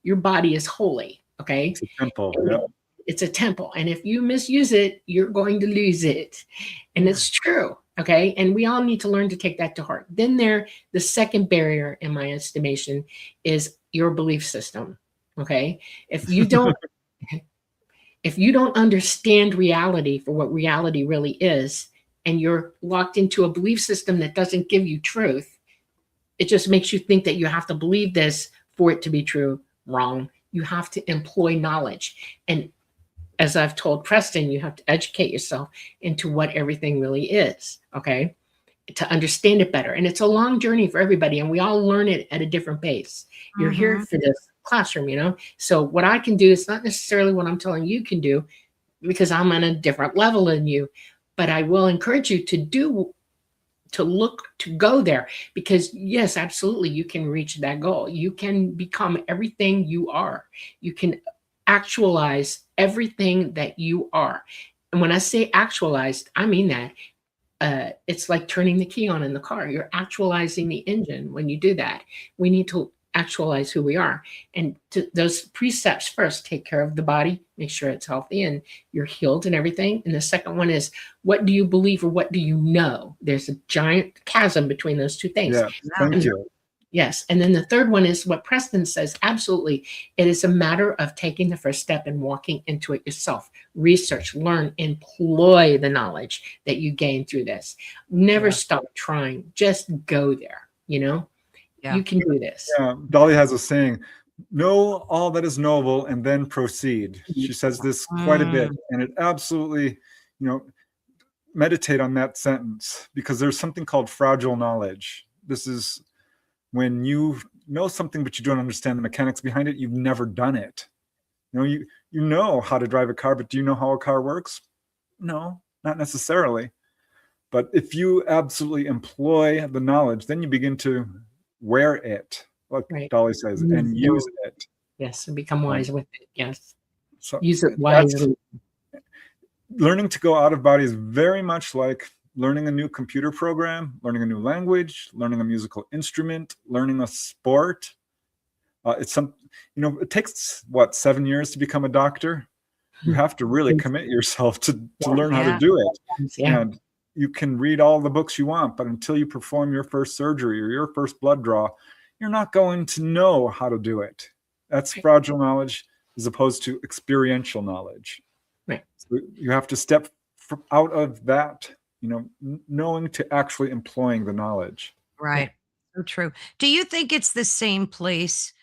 your body is holy. Okay. It's a temple. It's a temple. And if you misuse it, you're going to lose it. And it's true. Okay. And we all need to learn to take that to heart. Then the second barrier, in my estimation, is your belief system. Okay. If you don't, if you don't understand reality for what reality really is, and you're locked into a belief system that doesn't give you truth, it just makes you think that you have to believe this for it to be true. Wrong. You have to employ knowledge. And as I've told Preston, you have to educate yourself into what everything really is, okay, to understand it better. And it's a long journey for everybody, and we all learn it at a different pace. You're here for this classroom, you know? So what I can do is not necessarily what I'm telling you can do, because I'm on a different level than you, but I will encourage you to go there, because yes, absolutely, you can reach that goal. You can become everything you are. You can actualize everything that you are. And when I say actualized, I mean that it's like turning the key on in the car. You're actualizing the engine when you do that. We need to actualize who we are. And those precepts first, take care of the body, make sure it's healthy and you're healed and everything. And the second one is, what do you believe or what do you know? There's a giant chasm between those two things. Yeah, thank you. Yes. And then the third one is what Preston says. Absolutely. It is a matter of taking the first step and walking into it yourself. Research, learn, employ the knowledge that you gain through this. Never stop trying. Just go there. You know, you can do this. Yeah. Dolly has a saying, know all that is noble and then proceed. She says this quite a bit, and it absolutely, you know, meditate on that sentence, because there's something called fragile knowledge. This is when you know something, but you don't understand the mechanics behind it. You've never done it. You know, you know how to drive a car, but do you know how a car works? No, not necessarily. But if you absolutely employ the knowledge, then you begin to wear it, like Dolly says, and use it. Yes, and become wise with it. Yes. So use it wisely. Learning to go out of body is very much like learning a new computer program, learning a new language, learning a musical instrument, learning a sport. It's some, you know, it takes what, 7 years to become a doctor. You have to really commit yourself to learn how to do it. And you can read all the books you want, but until you perform your first surgery or your first blood draw, you're not going to know how to do it. That's fragile knowledge as opposed to experiential knowledge. Right. So you have to step out of that, you know, knowing to actually employing the knowledge. Right. So true. Do you think it's the same place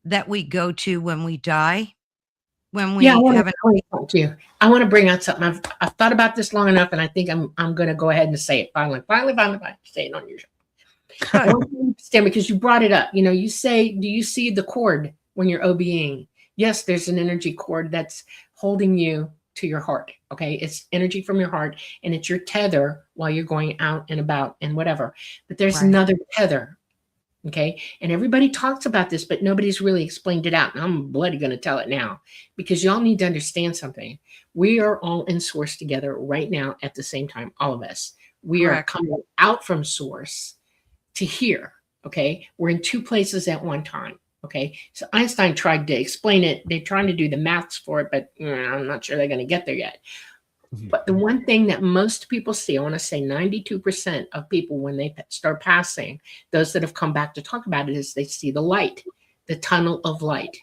that we go to when we die? when Yeah, I we want haven't. to talk to you. I want to bring out something. I've thought about this long enough, and I think I'm going to go ahead and say it finally. Say it on your show. I want you to understand, because you brought it up. You know, you say, do you see the cord when you're OBing? Yes, there's an energy cord that's holding you to your heart. Okay, it's energy from your heart, and it's your tether while you're going out and about and whatever. But there's another tether. Okay, and everybody talks about this, but nobody's really explained it out. And I'm bloody going to tell it now, because y'all need to understand something. We are all in source together right now at the same time, all of us. We are coming out from source to here. Okay, we're in two places at one time. Okay, so Einstein tried to explain it. They're trying to do the maths for it, but I'm not sure they're going to get there yet. But the one thing that most people see, I want to say 92% of people, when they start passing, those that have come back to talk about it, is they see the light, the tunnel of light.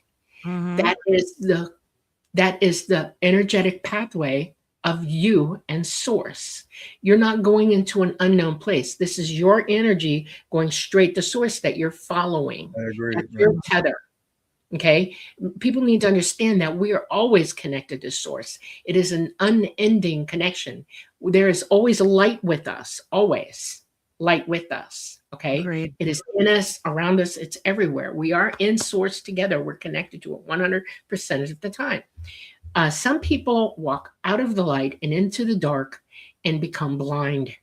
Mm-hmm. That is the energetic pathway of you and source. You're not going into an unknown place. This is your energy going straight to source that you're following. I agree. That's your tether. Okay, people need to understand that we are always connected to source. It is an unending connection. There is always a light with us, always light with us. Okay, Agreed. It is in us, around us, it's everywhere. We are in source together. We're connected to it 100% of the time. Some people walk out of the light and into the dark and become blind,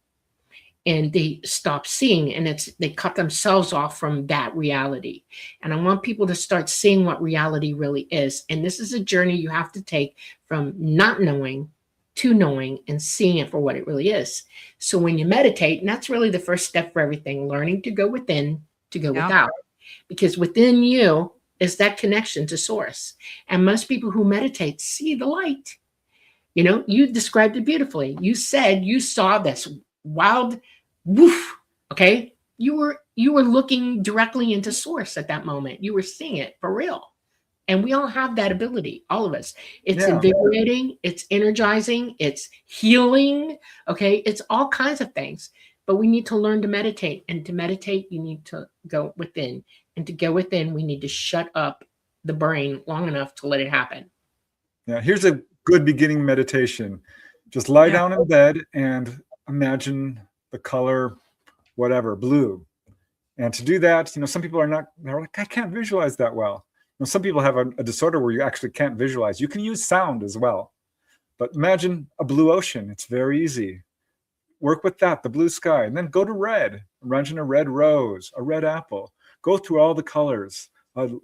and they stop seeing, and they cut themselves off from that reality. And I want people to start seeing what reality really is. And this is a journey you have to take from not knowing to knowing and seeing it for what it really is. So when you meditate, and that's really the first step for everything, learning to go within, to go without, because within you is that connection to source. And most people who meditate see the light. You know, you described it beautifully. You said you saw this wild woof. Okay, you were looking directly into source at that moment. You were seeing it for real. And we all have that ability, all of us. It's invigorating, it's energizing, it's healing. Okay, it's all kinds of things. But we need to learn to meditate. And to meditate, you need to go within. And to go within, we need to shut up the brain long enough to let it happen. Yeah, here's a good beginning meditation. Just lie down in bed and imagine the color, whatever, blue. And to do that, you know, some people they're like, I can't visualize that well. You know, some people have a disorder where you actually can't visualize. You can use sound as well. But imagine a blue ocean. It's very easy. Work with that, the blue sky, and then go to red. Imagine a red rose, a red apple. Go through all the colors, you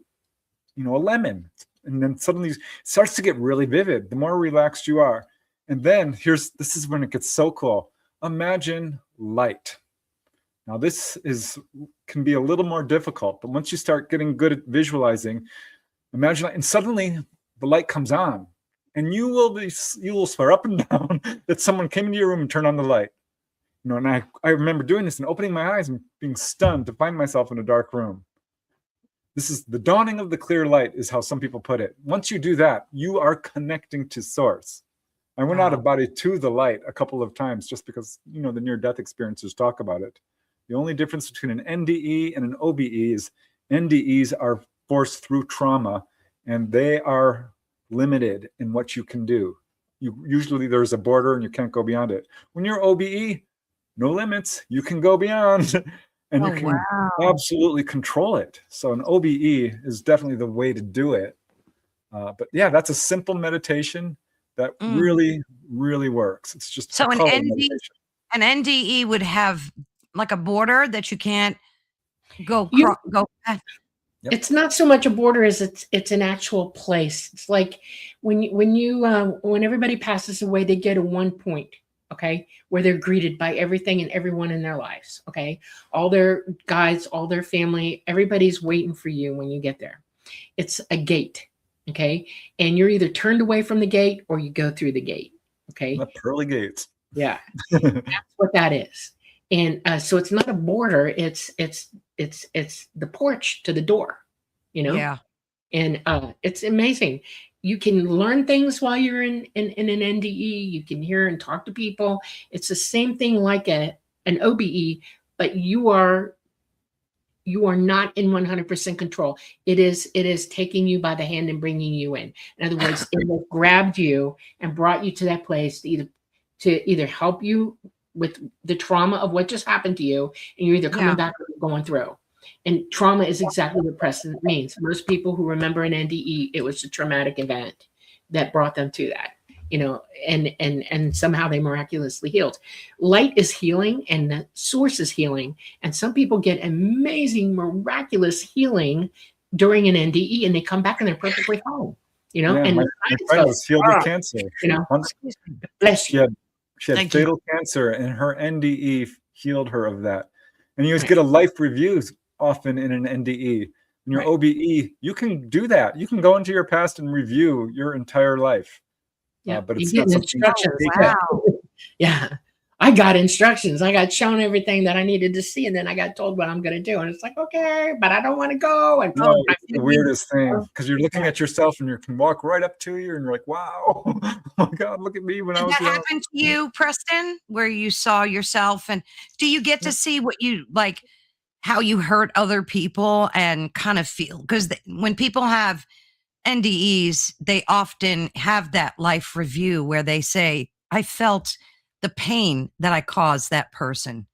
know, a lemon. And then suddenly it starts to get really vivid, the more relaxed you are. And then this is when it gets so cool. Imagine light. Now this can be a little more difficult, but once you start getting good at visualizing, imagine, and suddenly the light comes on, and you will swear up and down that someone came into your room and turned on the light. You know, and I remember doing this and opening my eyes and being stunned to find myself in a dark room. This is the dawning of the clear light, is how some people put it. Once you do that, you are connecting to source. I went out of body to the light a couple of times just because, you know, the near-death experiences talk about it. The only difference between an NDE and an OBE is NDEs are forced through trauma, and they are limited in what you can do. Usually there's a border and you can't go beyond it. When you're OBE, no limits, you can go beyond. And you can absolutely control it. So an OBE is definitely the way to do it. But yeah, that's a simple meditation that really, really works. It's just so an NDE would have like a border that you can't go. It's not so much a border as it's an actual place. It's like when everybody passes away, they get a 1 point. Okay, where they're greeted by everything and everyone in their lives. Okay, all their guides, all their family, everybody's waiting for you when you get there. It's a gate. Okay, and you're either turned away from the gate or you go through the gate. Okay, the pearly gates. Yeah, that's what that is. And so it's not a border. It's the porch to the door. You know. Yeah. And it's amazing. You can learn things while you're in an NDE. You can hear and talk to people. It's the same thing like an OBE, but you're you are not in 100% control. It is taking you by the hand and bringing you in. In other words, it has grabbed you and brought you to that place to either help you with the trauma of what just happened to you, and you're either coming back or going through. And trauma is exactly what Preston means. Most people who remember an NDE, it was a traumatic event that brought them to that, you know, and somehow they miraculously healed. Light is healing and the source is healing. And some people get amazing, miraculous healing during an NDE and they come back and they're perfectly fine, you know. And my friend was healed of cancer. You know, bless you. She had fatal cancer, and her NDE healed her of that. And you get a life review often in an NDE. In your OBE, you can do that. You can go into your past and review your entire life. Yeah, but it's you not get something. instructions. Wow. Yeah. I got instructions. I got shown everything that I needed to see, and then I got told what I'm going to do. And it's like, okay, but I don't want to go. And no, it's the weirdest thing, because you're looking at yourself and you can walk right up to you and you're like, wow, oh my God, look at me when I was young. Did that happen to you, Preston, where you saw yourself? And do you get to see what you like, how you hurt other people and kind of feel? Because when people have NDEs, they often have that life review where they say, I felt the pain that I caused that person.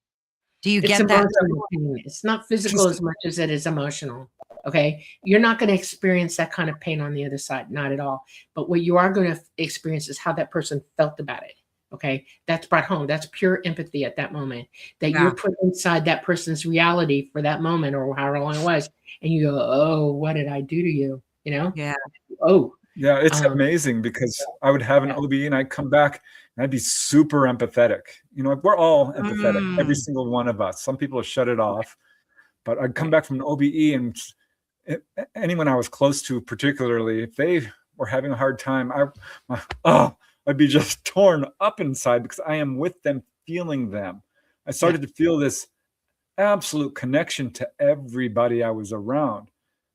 Do you get that? Pain. It's not physical as much as it is emotional. Okay. You're not going to experience that kind of pain on the other side. Not at all. But what you are going to experience is how that person felt about it. Okay. That's brought home. That's pure empathy at that moment that you're put inside that person's reality for that moment or however long it was. And you go, oh, what did I do to you? You know? Yeah. Oh. Yeah, it's amazing, because I would have an OBE and I'd come back and I'd be super empathetic. You know, we're all empathetic, every single one of us. Some people have shut it off, but I'd come back from an OBE, and anyone I was close to, particularly, if they were having a hard time, I'd be just torn up inside, because I am with them, feeling them. I started to feel this absolute connection to everybody I was around.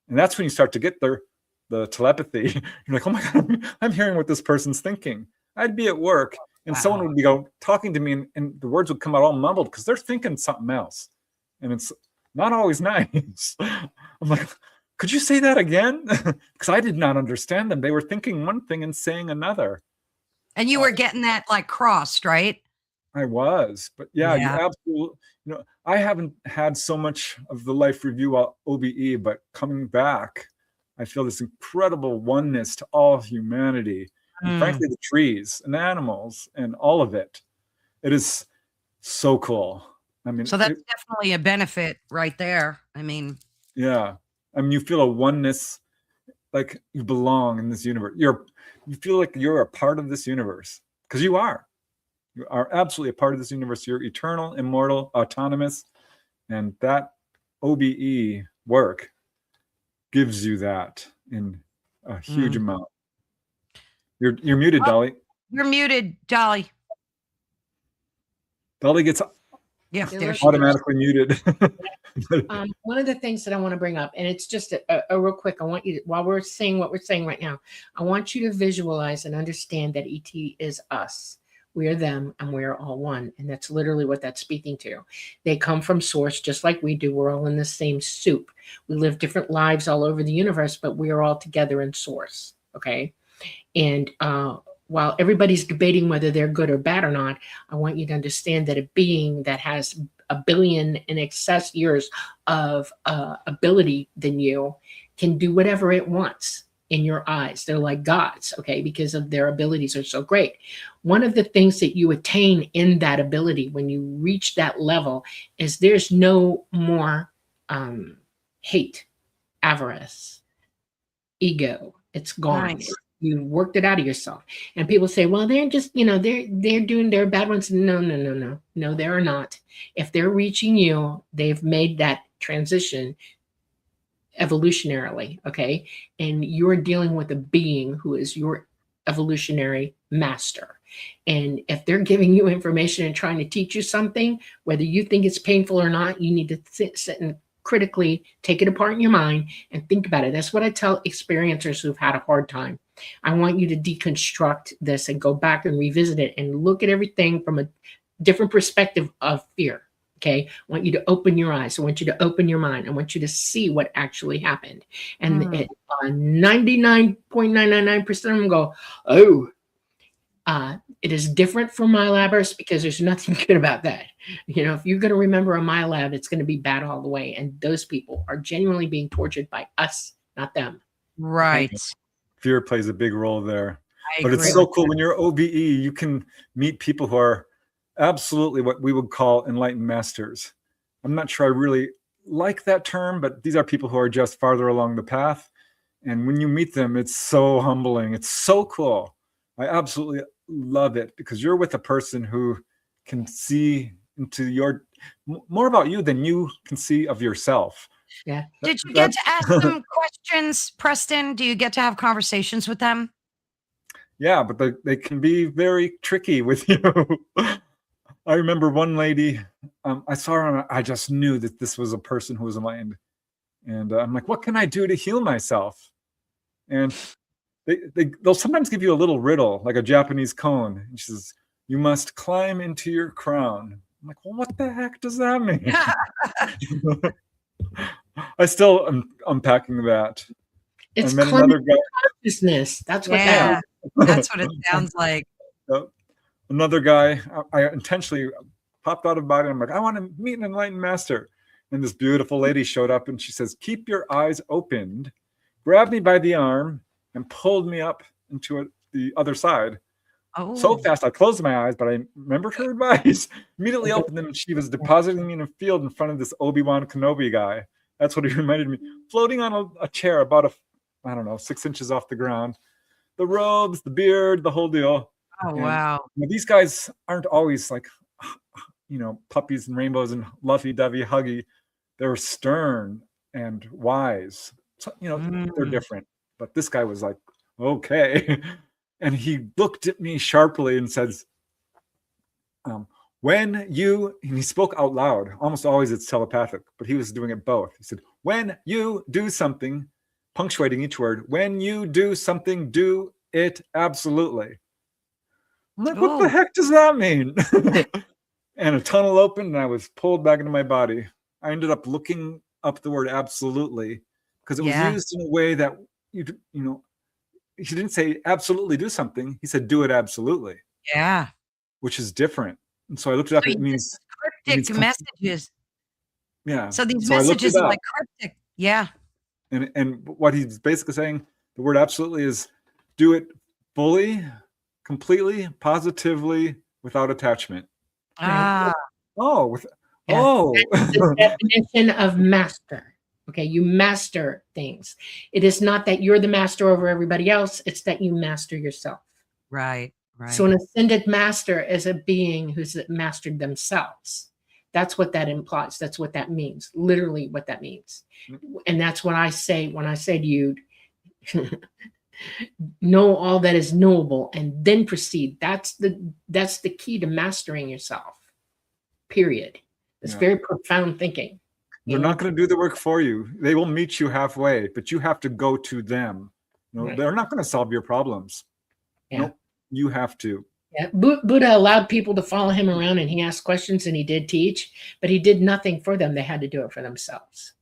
And that's when you start to get the telepathy. You're like, oh my God, I'm hearing what this person's thinking. I'd be at work and someone would be talking to me, and the words would come out all mumbled because they're thinking something else. And it's not always nice. I'm like, could you say that again? Because I did not understand them. They were thinking one thing and saying another. And you were getting that like crossed, right? I was, but you absolutely, you know, I haven't had so much of the life review OBE, but coming back, I feel this incredible oneness to all humanity, and frankly, the trees and animals and all of it. It is so cool. I mean, so that's definitely a benefit right there. I mean, yeah. I mean, you feel a oneness, like you belong in this universe. You feel like you're a part of this universe, because you are. You are absolutely a part of this universe. You're eternal, immortal, autonomous, and that OBE work gives you that in a huge amount. You're muted, Dolly. You're muted, Dolly. Dolly gets automatically muted. One of the things that I want to bring up, and it's just a real quick, I want you to, while we're saying what we're saying right now, I want you to visualize and understand that ET is us. We are them, and we are all one. And that's literally what that's speaking to. They come from source just like we do. We're all in the same soup. We live different lives all over the universe, but we are all together in source. Okay. And while everybody's debating whether they're good or bad or not, I want you to understand that a being that has 1 billion in excess years of ability than you can do whatever it wants. In your eyes, they're like gods, okay, because of their abilities are so great. One of the things that you attain in that ability when you reach that level is there's no more hate, avarice, ego. It's gone. Nice. You worked it out of yourself. And people say, well, they're just, you know, they're doing their bad ones. No, they are not. If they're reaching you, they've made that transition evolutionarily, okay? And you're dealing with a being who is your evolutionary master. And if they're giving you information and trying to teach you something, whether you think it's painful or not, you need to sit and critically take it apart in your mind and think about it. That's what I tell experiencers who've had a hard time. I want you to deconstruct this and go back and revisit it and look at everything from a different perspective of fear. Okay. I want you to open your eyes. I want you to open your mind. I want you to see what actually happened. And 99.999% of them go, oh, it is different from MyLabers because there's nothing good about that. You know, if you're going to remember a MyLab, it's going to be bad all the way. And those people are genuinely being tortured by us, not them. Right. Okay? Fear plays a big role there. I But it's agree so with cool that. when you're OBE, you can meet people who are absolutely what we would call enlightened masters. I'm not sure I really like that term, but these are people who are just farther along the path. And when you meet them, it's so humbling. It's so cool. I absolutely love it because you're with a person who can see into your more about you than you can see of yourself. Yeah. Did you get to ask them questions, Preston? Do you get to have conversations with them? Yeah, but they can be very tricky with you. I remember one lady, I saw her and I just knew that this was a person who was enlightened. And I'm like, what can I do to heal myself? And they'll sometimes give you a little riddle, like a Japanese koan. And she says, you must climb into your crown. I'm like, well, what the heck does that mean? I still am unpacking that. It's another guy. consciousness. That's what Yeah, that is. that's what it sounds like. Another guy, I intentionally popped out of body. I'm like, I want to meet an enlightened master. And this beautiful lady showed up and she says, keep your eyes opened, grabbed me by the arm and pulled me up into the other side. Oh. So fast, I closed my eyes, but I remembered her advice. Immediately opened them and she was depositing me in a field in front of this Obi-Wan Kenobi guy. That's what he reminded me. Floating on a chair about I don't know, 6 inches off the ground. The robes, the beard, the whole deal. Oh, wow. These guys aren't always like, puppies and rainbows and lovey-dovey, huggy. They're stern and wise. So, they're different. But this guy was like, okay. And he looked at me sharply and says, and he spoke out loud. Almost always it's telepathic, but he was doing it both. He said, when you do something, punctuating each word, when you do something, do it absolutely. I'm like, what the heck does that mean? And a tunnel opened and I was pulled back into my body. I ended up looking up the word absolutely because it was used in a way that, he didn't say absolutely do something. He said, do it absolutely. Yeah. Which is different. And so I looked it up. It means cryptic messages. Yeah. So these messages are like cryptic. Yeah. And what he's basically saying, the word absolutely is do it fully, completely, positively, without attachment. Ah. That's the definition of master. Okay, you master things. It is not that you're the master over everybody else. It's that you master yourself. Right, right. So an ascended master is a being who's mastered themselves. That's what that implies. That's what that means. Literally what that means. And that's what I say when I say to you, know all that is knowable and then proceed. That's the key to mastering yourself. Period. It's very profound thinking. They're not going to do the work for you. They will meet you halfway, but you have to go to them. They're not going to solve your problems. Nope, you have to. Yeah, Buddha allowed people to follow him around and he asked questions and he did teach, but he did nothing for them. They had to do it for themselves.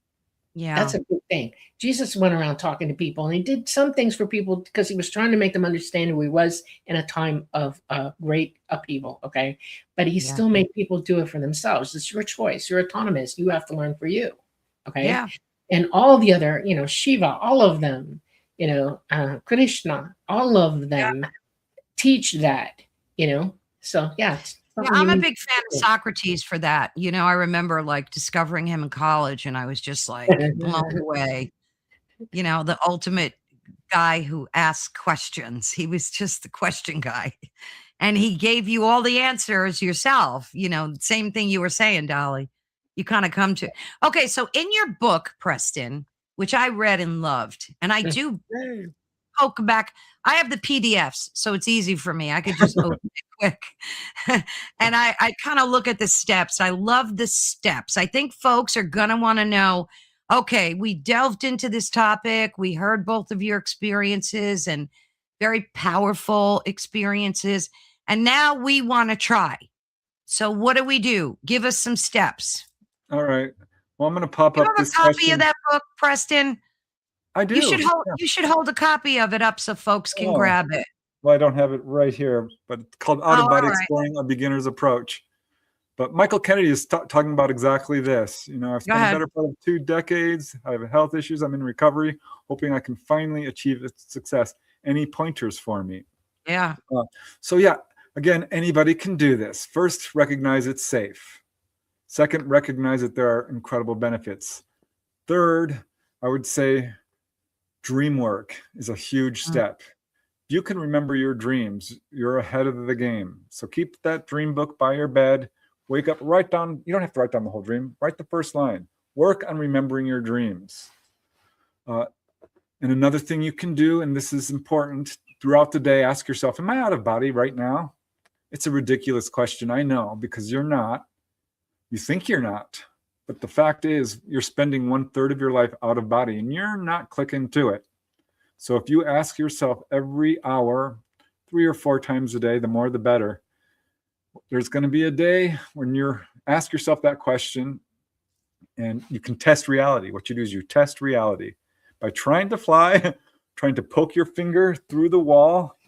Yeah. That's a good thing. Jesus went around talking to people and he did some things for people because he was trying to make them understand who he was in a time of great upheaval. Okay. But he still made people do it for themselves. It's your choice. You're autonomous. You have to learn for you. Okay. Yeah. And all the other, Shiva, all of them, Krishna, all of them teach that, so yeah. I'm a big fan of Socrates for that. I remember like discovering him in college and I was just like blown away. The ultimate guy who asked questions. He was just the question guy. And he gave you all the answers yourself. Same thing you were saying, Dolly. You kind of come to. Okay, so in your book, Preston, which I read and loved, and I do poke back. I have the PDFs, so it's easy for me. I could just open it quick. And I kind of look at the steps. I love the steps. I think folks are going to want to know, okay, we delved into this topic. We heard both of your experiences and very powerful experiences. And now we want to try. So what do we do? Give us some steps. All right. Well, I'm going to pop You up have a this copy question. of that book, Preston? I do. You should hold a copy of it up so folks can grab it. Well, I don't have it right here, but it's called Out of Body all right. Exploring a Beginner's Approach. But Michael Kennedy is talking about exactly this. You know, I've spent a better part of 2 decades. I have health issues. I'm in recovery, hoping I can finally achieve success. Any pointers for me? Yeah. So yeah, again, anybody can do this. First, recognize it's safe. Second, recognize that there are incredible benefits. Third, I would say dream work is a huge step. If you can remember your dreams, you're ahead of the game. So keep that dream book by your bed. Wake up, write down, you don't have to write down the whole dream, write the first line. Work on remembering your dreams. And another thing you can do, and this is important, throughout the day, ask yourself, am I out of body right now? It's a ridiculous question, I know, because you're not. You think you're not. But the fact is, you're spending 1/3 of your life out of body, and you're not clicking to it. So if you ask yourself every hour, 3 or 4 times a day, the more the better, there's going to be a day when you ask yourself that question and you can test reality. What you do is you test reality by trying to fly, trying to poke your finger through the wall.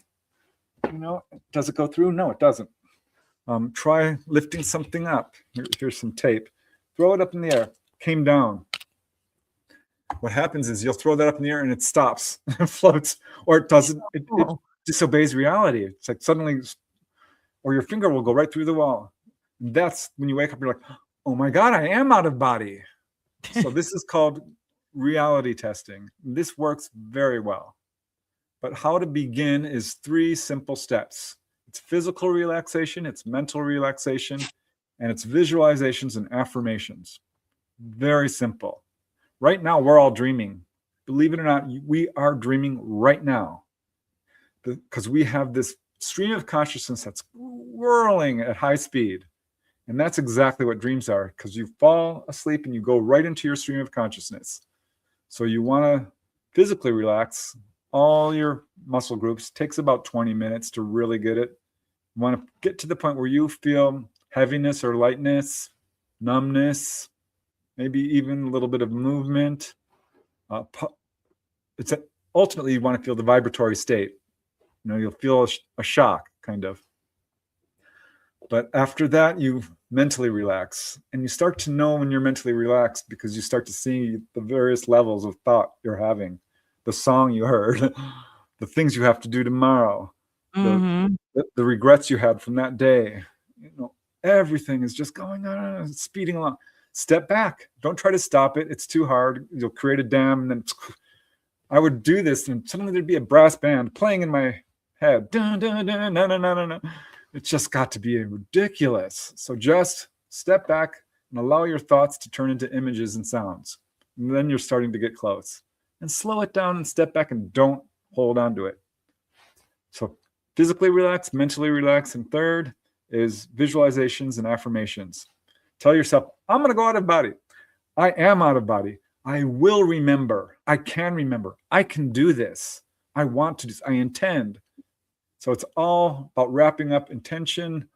You know, does it go through? No, it doesn't. Try lifting something up. Here's some tape. Throw it up in the air. Came down. What happens is you'll throw that up in the air and it stops, it floats, or it doesn't. It disobeys reality. It's like suddenly, or your finger will go right through the wall. And that's when you wake up, you're like, oh my God, I am out of body. So this is called reality testing. This works very well. But how to begin is 3 simple steps. It's physical relaxation, it's mental relaxation, and it's visualizations and affirmations. Very simple. Right now, we're all dreaming. Believe it or not, we are dreaming right now because we have this stream of consciousness that's whirling at high speed. And that's exactly what dreams are, because you fall asleep and you go right into your stream of consciousness. So you want to physically relax all your muscle groups. It takes about 20 minutes to really get it. You want to get to the point where you feel heaviness or lightness, numbness, maybe even a little bit of movement. Ultimately, you want to feel the vibratory state. You know, you'll feel a shock, kind of. But after that, you mentally relax. And you start to know when you're mentally relaxed because you start to see the various levels of thought you're having. The song you heard, the things you have to do tomorrow, the regrets you had from that day. You know, everything is just going on, speeding along. Step back. Don't try to stop it. It's too hard. You'll create a dam. And then I would do this, and suddenly there'd be a brass band playing in my head. Dun, dun, dun, dun, dun, dun, dun. It just got to be ridiculous. So just step back and allow your thoughts to turn into images and sounds. And then you're starting to get close. And slow it down and step back and don't hold on to it. So physically relax, mentally relax. And third is visualizations and affirmations. Tell yourself, I'm going to go out of body. I am out of body. I will remember. I can remember. I can do this. I want to do this. I intend. So it's all about wrapping up intention,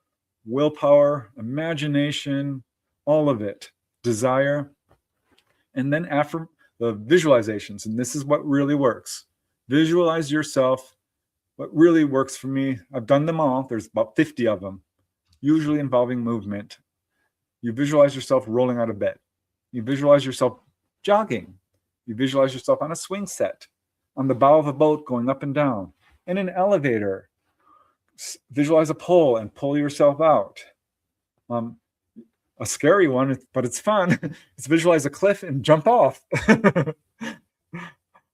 willpower, imagination, all of it, desire. And then after the visualizations, and this is what really works. Visualize yourself. What really works for me, I've done them all. There's about 50 of them, usually involving movement. You visualize yourself rolling out of bed. You visualize yourself jogging. You visualize yourself on a swing set, on the bow of a boat going up and down, in an elevator. Visualize a pole and pull yourself out. A scary one, but it's fun. It's visualize a cliff and jump off.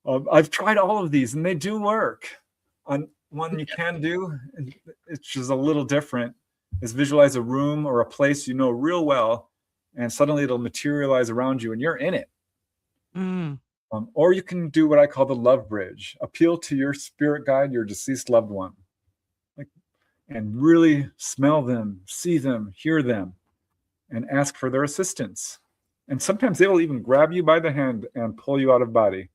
I've tried all of these and they do work. One you can do, it's just a little different, is visualize a room or a place you know real well, and suddenly it'll materialize around you and you're in it. Or you can do what I call the love bridge. Appeal to your spirit guide, your deceased loved one, and really smell them, see them, hear them, and ask for their assistance. And sometimes they will even grab you by the hand and pull you out of body.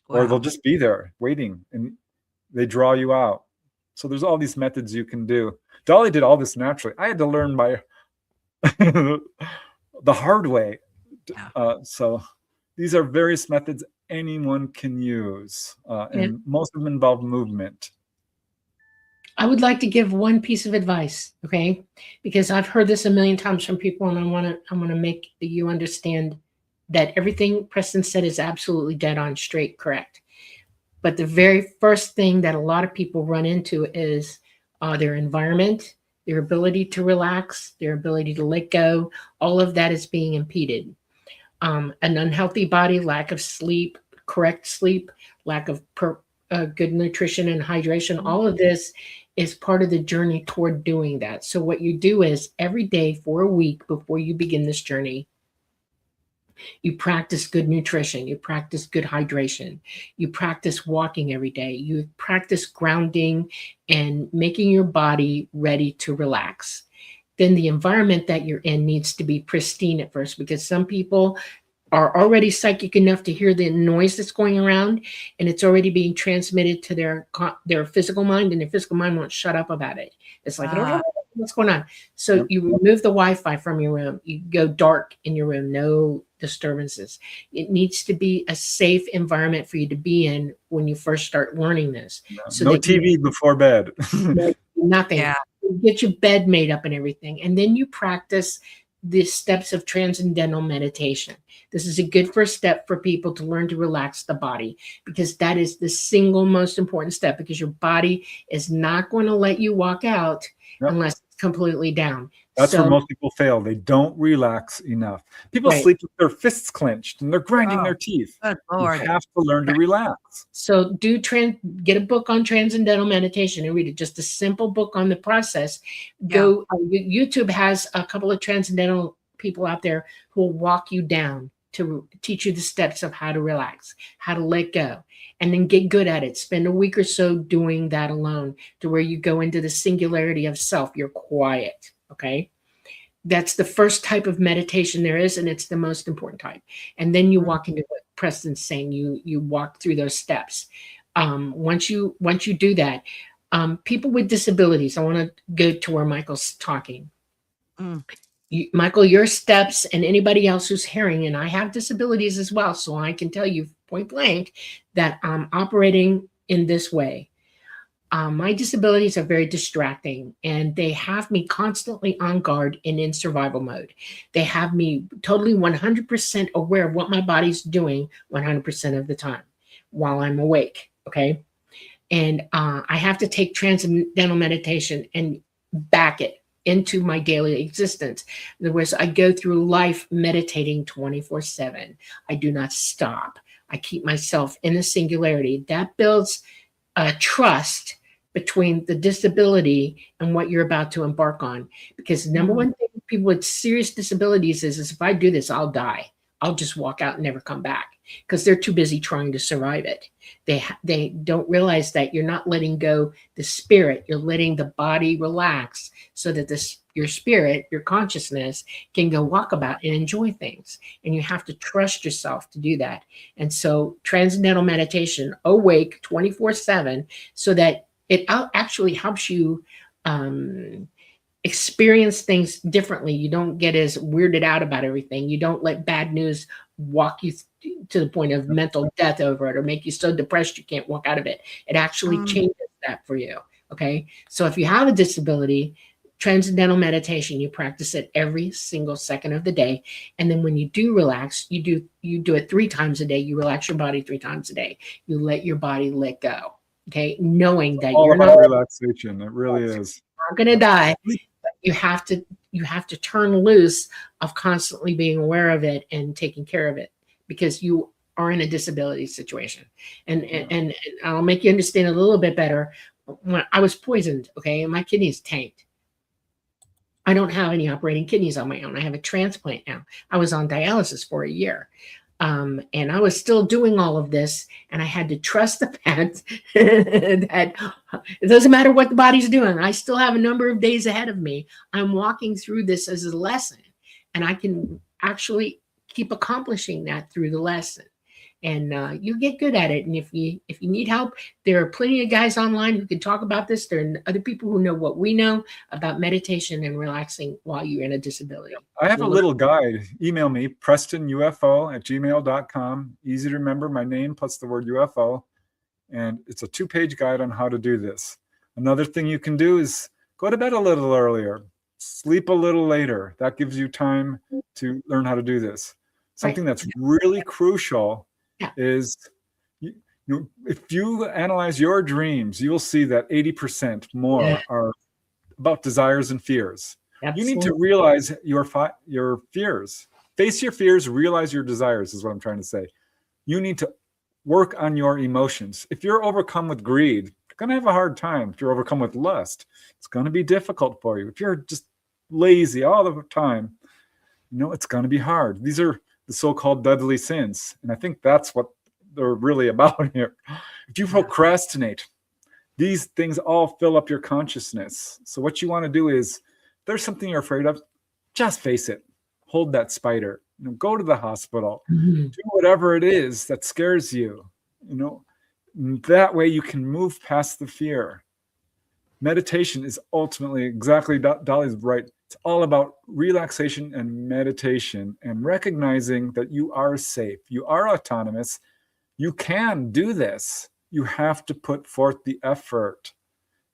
Wow. Or they'll just be there waiting and they draw you out. So there's all these methods you can do. Dolly did all this naturally. I had to learn by the hard way. Yeah. So these are various methods anyone can use, and most of them involve movement. I would like to give one piece of advice, okay? Because I've heard this a million times from people, and I want to make you understand that everything Preston said is absolutely dead on, straight, correct. But the very first thing that a lot of people run into is their environment, their ability to relax, their ability to let go. All of that is being impeded. An unhealthy body, lack of sleep, correct sleep, lack of good nutrition and hydration, all of this is part of the journey toward doing that. So what you do is every day for a week before you begin this journey, you practice good nutrition, you practice good hydration, you practice walking every day, you practice grounding and making your body ready to relax. Then the environment that you're in needs to be pristine at first, because some people are already psychic enough to hear the noise that's going around, and it's already being transmitted to their physical mind, and their physical mind won't shut up about it. It's like, what's going on? So you remove the Wi-Fi from your room. You go dark in your room, no disturbances. It needs to be a safe environment for you to be in when you first start learning this. So no TV before bed. Nothing. Yeah. You get your bed made up and everything, and then you practice the steps of transcendental meditation. This is a good first step for people to learn to relax the body, because that is the single most important step, because your body is not going to let you walk out unless it's completely down. That's where most people fail. They don't relax enough. People sleep with their fists clenched and they're grinding their teeth. Good Lord. You have to learn to relax. So get a book on transcendental meditation and read it. Just a simple book on the process. Go. YouTube has a couple of transcendental people out there who will walk you down to teach you the steps of how to relax, how to let go, and then get good at it. Spend a week or so doing that alone, to where you go into the singularity of self. You're quiet. Okay. That's the first type of meditation there is, and it's the most important type. And then you walk into what Preston's saying. You walk through those steps. Once you do that, people with disabilities. I want to go to where Michael's talking. Michael, your steps, and anybody else who's hearing, and I have disabilities as well, so I can tell you point blank that I'm operating in this way. My disabilities are very distracting, and they have me constantly on guard and in survival mode. They have me totally 100% aware of what my body's doing 100% of the time while I'm awake, okay? And I have to take transcendental meditation and back it into my daily existence. In other words, I go through life meditating 24/7. I do not stop. I keep myself in a singularity. That builds a trust between the disability and what you're about to embark on. Because number one thing people with serious disabilities is if I do this, I'll die. I'll just walk out and never come back, because they're too busy trying to survive it. They don't realize that you're not letting go the spirit. You're letting the body relax so that your spirit, your consciousness, can go walk about and enjoy things. And you have to trust yourself to do that. And so transcendental meditation, awake 24/7, so that it actually helps you experience things differently. You don't get as weirded out about everything. You don't let bad news walk you to the point of mental death over it, or make you so depressed you can't walk out of it. It actually changes that for you. Okay. So if you have a disability, transcendental meditation, you practice it every single second of the day. And then when you do relax, you do it 3 times a day. You relax your body 3 times a day. You let your body let go. Okay. Knowing that all you're about relaxation. It really is. Not going to die. But you have to turn loose of constantly being aware of it and taking care of it, because you are in a disability situation. And I'll make you understand a little bit better. When I was poisoned, okay, and my kidneys tanked. I don't have any operating kidneys on my own. I have a transplant now. I was on dialysis for a year. And I was still doing all of this, and I had to trust the fact that it doesn't matter what the body's doing. I still have a number of days ahead of me. I'm walking through this as a lesson, and I can actually keep accomplishing that through the lesson. and you get good at it. And if you need help, there are plenty of guys online who can talk about this. There are other people who know what we know about meditation and relaxing while you're in a disability. I have a little guide. Email me, prestonufo@gmail.com. Easy to remember, my name plus the word UFO. And it's a 2-page guide on how to do this. Another thing you can do is go to bed a little earlier, sleep a little later. That gives you time to learn how to do this. Something that's really crucial is, if you analyze your dreams, you'll see that 80% more are about desires and fears. Absolutely. You need to realize your fears. Face your fears, realize your desires is what I'm trying to say. You need to work on your emotions. If you're overcome with greed, you're going to have a hard time. If you're overcome with lust, it's going to be difficult for you. If you're just lazy all the time, it's going to be hard. These are the so-called deadly sins. And I think that's what they're really about here. If you procrastinate, these things all fill up your consciousness. So what you want to do is, if there's something you're afraid of, just face it. Hold that spider. Go to the hospital. Do whatever it is that scares you. That way you can move past the fear. Meditation is ultimately, exactly, Dolly's right. It's all about relaxation and meditation and recognizing that you are safe. You are autonomous. You can do this. You have to put forth the effort.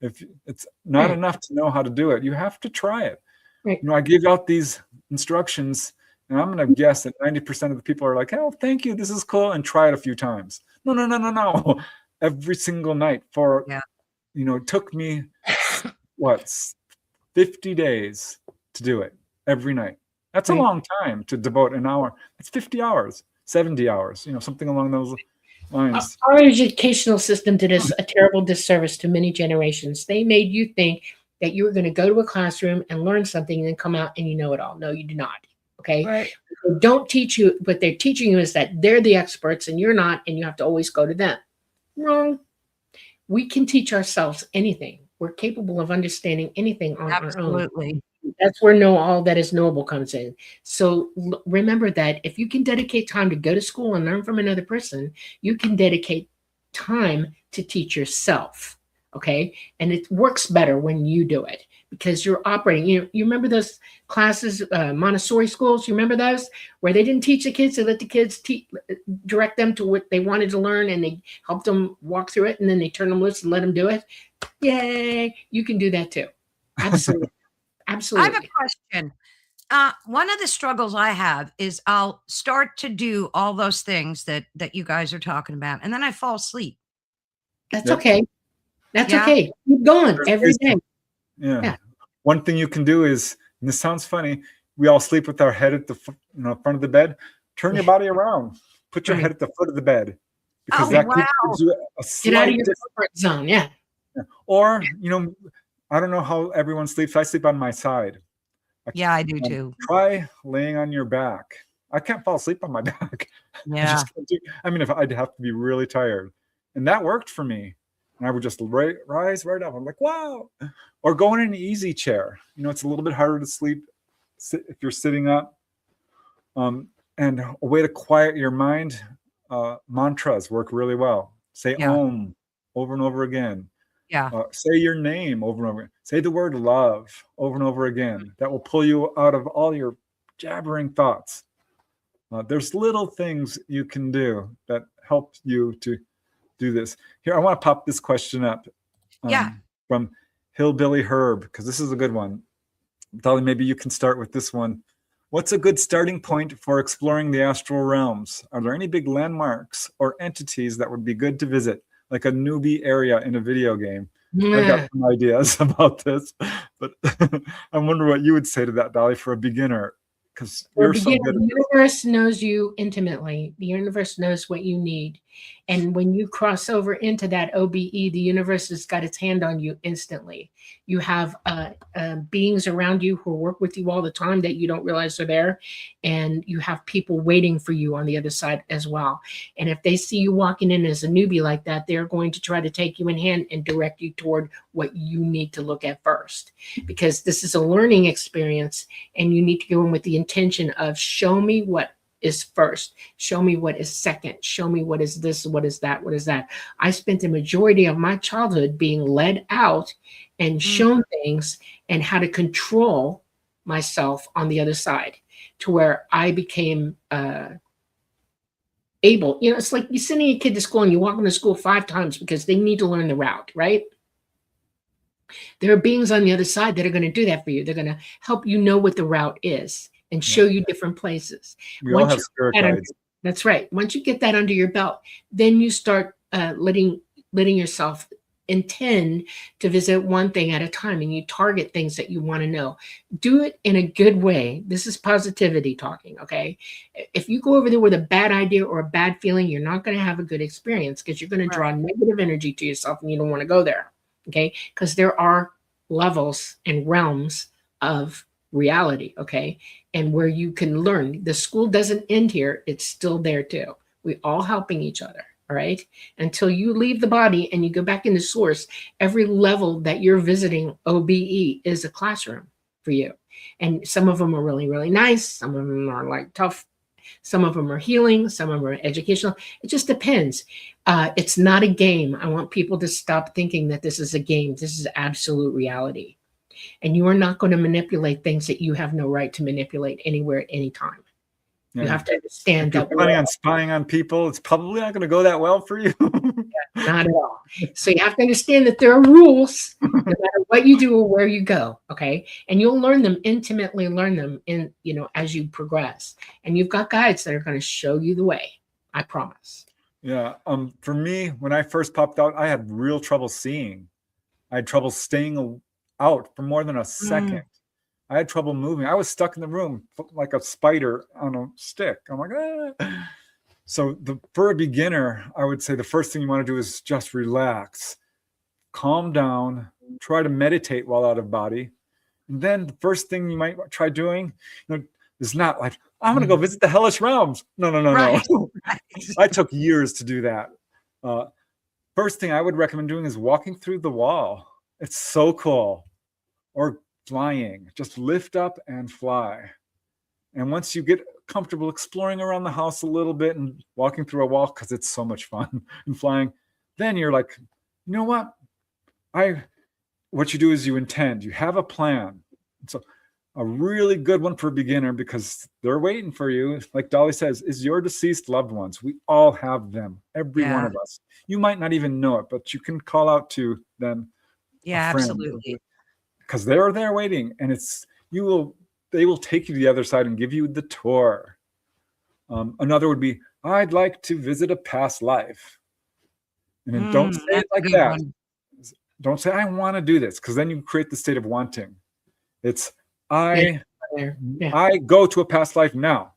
If it's not enough to know how to do it, you have to try it. Right. I give out these instructions, and I'm going to guess that 90% of the people are like, oh, thank you, this is cool, and try it a few times. No. Every single night for, it took me, 50 days to do it every night. That's a long time to devote an hour. It's 50 hours, 70 hours, something along those lines. Our educational system did us a terrible disservice to many generations. They made you think that you were going to go to a classroom and learn something and then come out and you know it all. No, you do not. Okay. Right. They don't teach you. What they're teaching you is that they're the experts and you're not, and you have to always go to them. Wrong. We can teach ourselves anything. We're capable of understanding anything on our own. Absolutely. That's where all that is knowable comes in. So remember that if you can dedicate time to go to school and learn from another person, you can dedicate time to teach yourself. Okay. And it works better when you do it because you're operating. You remember those classes, Montessori schools? You remember those where they didn't teach the kids, they let the kids direct them to what they wanted to learn, and they helped them walk through it, and then they turn them loose and let them do it. Yay. You can do that too. Absolutely. Absolutely. I have a question. One of the struggles I have is I'll start to do all those things that you guys are talking about, and then I fall asleep. That's okay. That's okay. Keep going every day. Yeah. One thing you can do is, and this sounds funny, we all sleep with our head at the front of the bed. Turn your body around. Put your head at the foot of the bed. Because that gives you a slight Get out of your comfort zone. Yeah. Or, I don't know how everyone sleeps. I sleep on my side. I do too. Try laying on your back. I can't fall asleep on my back. Yeah. If I'd have to be really tired. And that worked for me. And I would just rise right up. I'm like, wow. Or go in an easy chair. It's a little bit harder to sleep if you're sitting up. And a way to quiet your mind, mantras work really well. Say Om over and over again. Say your name over and over again. Say the word love over and over again. That will pull you out of all your jabbering thoughts. There's little things you can do that help you to do this. Here, I want to pop this question up from Hillbilly Herb, because this is a good one. Dolly, maybe you can start with this one. What's a good starting point for exploring the astral realms? Are there any big landmarks or entities that would be good to visit, like a newbie area in a video game? I've got some ideas about this, but I wonder what you would say to that, Dolly, for a beginner. Because you're so good. The universe knows you intimately. The universe knows what you need. And when you cross over into that OBE, the universe has got its hand on you instantly. You have beings around you who work with you all the time that you don't realize are there. And you have people waiting for you on the other side as well. And if they see you walking in as a newbie like that, they're going to try to take you in hand and direct you toward what you need to look at first. Because this is a learning experience, and you need to go in with the intention of show me what is first. Show me what is second. Show me what is this, what is that, what is that. I spent the majority of my childhood being led out and shown things and how to control myself on the other side, to where I became able, it's like you're sending a kid to school and you walk them to school 5 times because they need to learn the route, right? There are beings on the other side that are going to do that for you. They're going to help you know what the route is and show you different places. We all have spirit guides. That's right. Once you get that under your belt, then you start letting yourself intend to visit one thing at a time, and you target things that you want to know. Do it in a good way. This is positivity talking, okay? If you go over there with a bad idea or a bad feeling, you're not going to have a good experience, because you're going to draw negative energy to yourself, and you don't want to go there, okay? Because there are levels and realms of reality, okay? And where you can learn. The school doesn't end here. It's still there too. We all helping each other. All right. Until you leave the body and you go back into source, every level that you're visiting OBE is a classroom for you. And some of them are really, really nice. Some of them are like tough. Some of them are healing. Some of them are educational. It just depends. It's not a game. I want people to stop thinking that this is a game. This is absolute reality. And you are not going to manipulate things that you have no right to manipulate anywhere at any time. Yeah. You have to understand that. If you're planning on spying on people, it's probably not going to go that well for you. Not at all. So you have to understand that there are rules, no matter what you do or where you go. Okay, and you'll learn them intimately. Learn them in as you progress, and you've got guides that are going to show you the way. I promise. Yeah. For me, when I first popped out, I had real trouble seeing. I had trouble staying out for more than a second. I had trouble moving. I was stuck in the room like a spider on a stick. I'm like, ah. So for a beginner, I would say the first thing you want to do is just relax, calm down, try to meditate while out of body. And then the first thing you might try doing is not like, I'm going to go visit the hellish realms. No. I took years to do that. First thing I would recommend doing is walking through the wall. It's so cool. Or flying, just lift up and fly. And once you get comfortable exploring around the house a little bit and walking through a wall, because it's so much fun, and flying, then you're like, you know what? What you do is you intend, you have a plan. So a really good one for a beginner, because they're waiting for you, like Dolly says, is your deceased loved ones. We all have them, every one of us. You might not even know it, but you can call out to them. Yeah, absolutely. Because they're there waiting, and they will take you to the other side and give you the tour. Another would be, I'd like to visit a past life. And then don't say it like that. Don't say, I want to do this, because then you create the state of wanting. It's, I go to a past life now.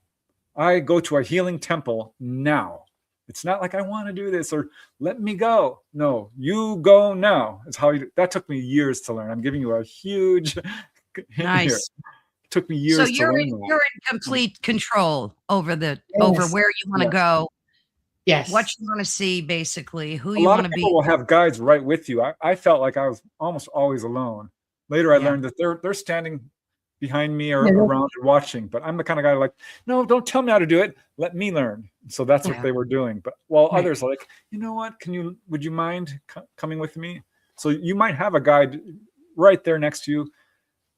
I go to a healing temple now. It's not like I want to do this or let me go. No, you go now. It's how that took me years to learn. I'm giving you a huge hint here. It took me years. So you're in complete control over over where you want to go. Yes. What you want to see, basically, who you want to be. A lot of people will have guides right with you. I felt like I was almost always alone. Later, I learned that they're standing behind me or around and watching, but I'm the kind of guy like, no, don't tell me how to do it. Let me learn. So that's what they were doing. But while others are like, you know what, would you mind coming with me? So you might have a guide right there next to you.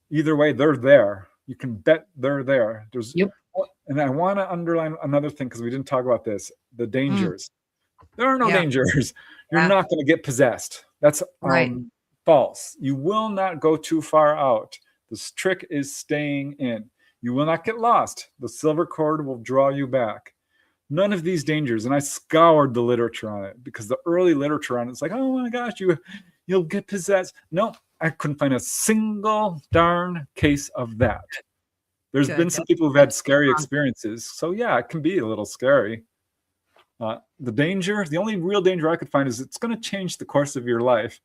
Either way, they're there. You can bet they're there. And I want to underline another thing, because we didn't talk about this, the dangers. There are no dangers. You're not going to get possessed. That's false. You will not go too far out. This trick is staying in. You will not get lost. The silver cord will draw you back. None of these dangers. And I scoured the literature on it, because the early literature on it's like, oh my gosh, you'll get possessed. No, I couldn't find a single darn case of that. There's been some people who've had scary experiences. So yeah, it can be a little scary. The only real danger I could find is it's going to change the course of your life.